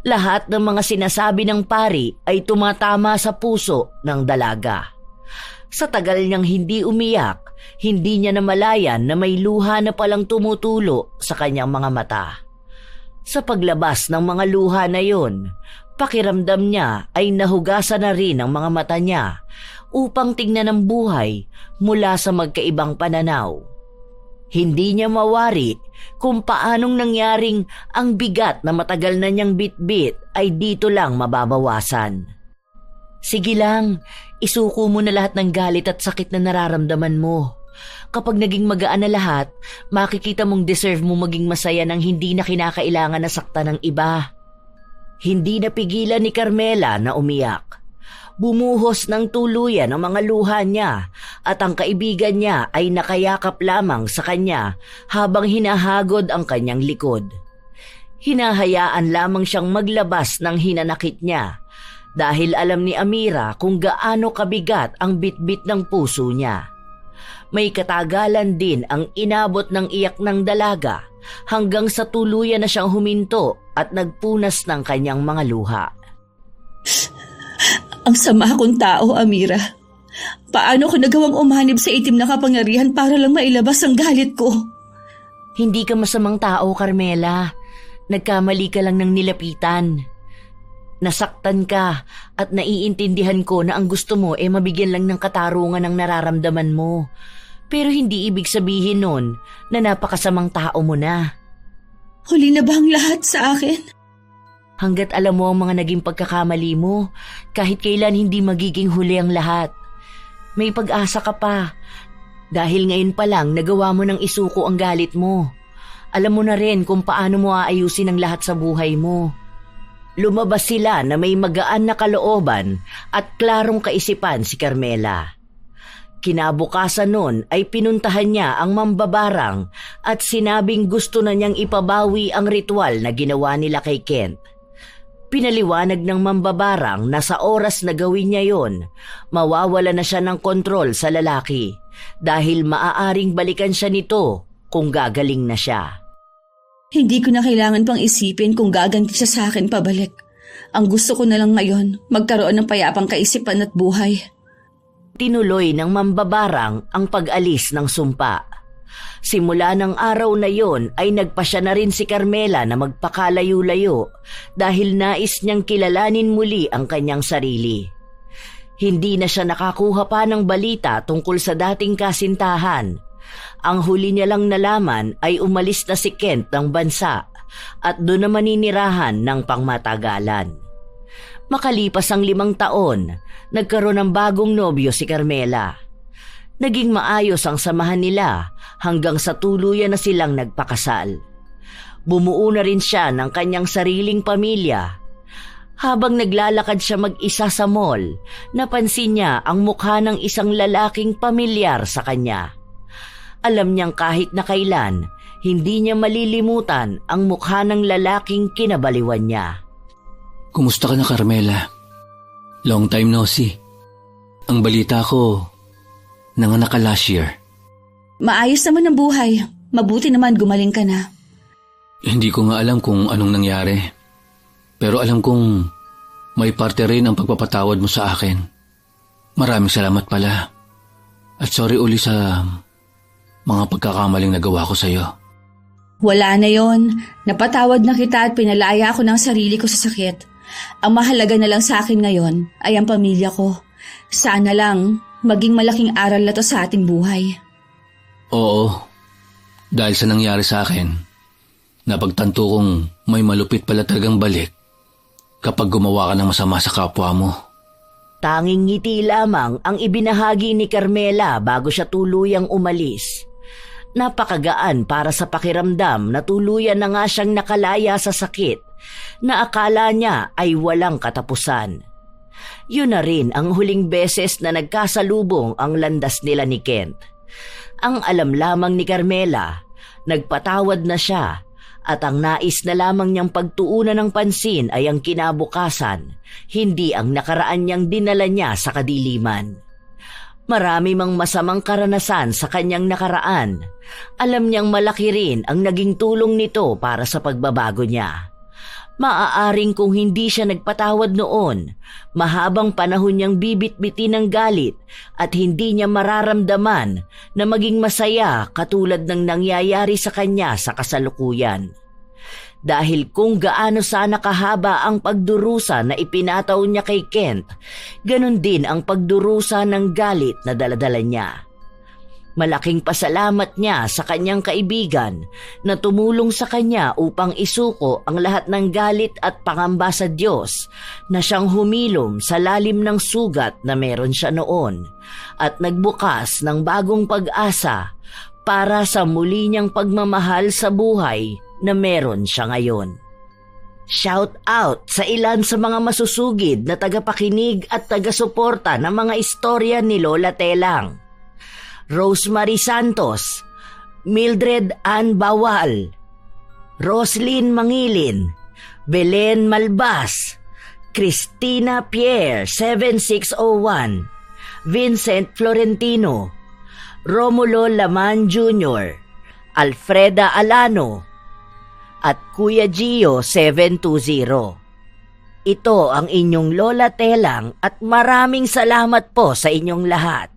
Lahat ng mga sinasabi ng pari ay tumatama sa puso ng dalaga. Sa tagal niyang hindi umiyak, hindi niya namalayan na may luha na palang tumutulo sa kanyang mga mata. Sa paglabas ng mga luha na yon, pakiramdam niya ay nahugasan na rin ang mga mata niya upang tingnan ang buhay mula sa magkaibang pananaw. Hindi niya mawari kung paanong nangyaring ang bigat na matagal na niyang bitbit ay dito lang mababawasan. Sige lang, isuko mo na lahat ng galit at sakit na nararamdaman mo. Kapag naging magaan na lahat, makikita mong deserve mo maging masaya nang hindi na kinakailangan na saktan ng iba. Hindi napigilan ni Carmela na umiyak. Bumuhos ng tuluyan ang mga luha niya at ang kaibigan niya ay nakayakap lamang sa kanya habang hinahagod ang kanyang likod. Hinahayaan lamang siyang maglabas ng hinanakit niya dahil alam ni Amira kung gaano kabigat ang bitbit ng puso niya. May katagalan din ang inabot ng iyak ng dalaga hanggang sa tuluyan na siyang huminto at nagpunas ng kanyang mga luha. Ang sama kong tao, Amira. Paano ko nagawang umanib sa itim na kapangyarihan para lang mailabas ang galit ko? Hindi ka masamang tao, Carmela. Nagkamali ka lang ng nilapitan. Nasaktan ka at naiintindihan ko na ang gusto mo ay mabigyan lang ng katarungan ang nararamdaman mo. Pero hindi ibig sabihin nun na napakasamang tao mo na. Huli na ba ang lahat sa akin? Hanggat alam mo ang mga naging pagkakamali mo, kahit kailan hindi magiging huli ang lahat. May pag-asa ka pa. Dahil ngayon pa lang nagawa mo ng isuko ang galit mo. Alam mo na rin kung paano mo aayusin ang lahat sa buhay mo. Lumabas sila na may magaan na kalooban at klarong kaisipan si Carmela. Kinabukasan nun ay pinuntahan niya ang mambabarang at sinabing gusto na niyang ipabawi ang ritual na ginawa nila kay Kent. Pinaliwanag ng mambabarang na sa oras na gawin niya yon, mawawala na siya ng kontrol sa lalaki dahil maaaring balikan siya nito kung gagaling na siya. Hindi ko na kailangan pang isipin kung gaganti siya sa akin pabalik. Ang gusto ko na lang ngayon, magkaroon ng payapang kaisipan at buhay. Tinuloy ng mambabarang ang pag-alis ng sumpa. Simula ng araw na yon ay nagpasya na rin si Carmela na magpakalayo-layo dahil nais niyang kilalanin muli ang kanyang sarili. Hindi na siya nakakuha pa ng balita tungkol sa dating kasintahan. Ang huli niya lang nalaman ay umalis na si Kent ng bansa at doon na maninirahan ng pangmatagalan. Makalipas ang 5 taon, nagkaroon ng bagong nobyo si Carmela. Naging maayos ang samahan nila hanggang sa tuluyan na silang nagpakasal. Bumuo na rin siya ng kanyang sariling pamilya. Habang naglalakad siya mag-isa sa mall, napansin niya ang mukha ng isang lalaking pamilyar sa kanya. Alam niyang kahit na kailan, hindi niya malilimutan ang mukha ng lalaking kinabaliwan niya. Kumusta ka na, Carmela? Long time no see. Ang balita ko, nanganak ka last year. Maayos naman ang buhay. Mabuti naman gumaling ka na. Hindi ko nga alam kung anong nangyari. Pero alam kong may parte rin ang pagpapatawad mo sa akin. Maraming salamat pala. At sorry uli sa mga pagkakamaling nagawa ko sa'yo. Wala na yon. Napatawad na kita at pinalaya ako ng sarili ko sa sakit. Ang mahalaga na lang sa akin ngayon ay ang pamilya ko. Sana lang maging malaking aral na to sa ating buhay. Oo. Dahil sa nangyari sa akin, napagtanto kong may malupit pala talagang balik kapag gumawa ka ng masama sa kapwa mo. Tanging ngiti lamang ang ibinahagi ni Carmela bago siya tuluyang umalis. Napakagaan para sa pakiramdam na tuluyan na nga siyang nakalaya sa sakit na akala niya ay walang katapusan. Yun na rin ang huling beses na nagkasalubong ang landas nila ni Kent. Ang alam lamang ni Carmela, nagpatawad na siya at ang nais na lamang niyang pagtuunan ng pansin ay ang kinabukasan, hindi ang nakaraan niyang dinala niya sa kadiliman. Marami mang masamang karanasan sa kanyang nakaraan. Alam niyang malaki rin ang naging tulong nito para sa pagbabago niya. Maaaring kung hindi siya nagpatawad noon, mahabang panahon niyang bibit-bitin ng galit at hindi niya mararamdaman na maging masaya katulad ng nangyayari sa kanya sa kasalukuyan. Dahil kung gaano sana kahaba ang pagdurusa na ipinataw niya kay Kent, ganun din ang pagdurusa ng galit na daladala niya. Malaking pasalamat niya sa kanyang kaibigan na tumulong sa kanya upang isuko ang lahat ng galit at pangamba sa Diyos na siyang humilom sa lalim ng sugat na meron siya noon at nagbukas ng bagong pag-asa para sa muli niyang pagmamahal sa buhay na meron siya ngayon. Shout out sa ilan sa mga masusugid na tagapakinig at taga-suporta ng mga istorya ni Lola Telang. Rosemary Santos, Mildred Ann Bawal, Roslyn Mangilin, Belen Malbas, Christina Pierre 7601, Vincent Florentino, Romulo Laman Jr., Alfreda Alano, at Kuya Gio 720. Ito ang inyong Lola Telang at maraming salamat po sa inyong lahat.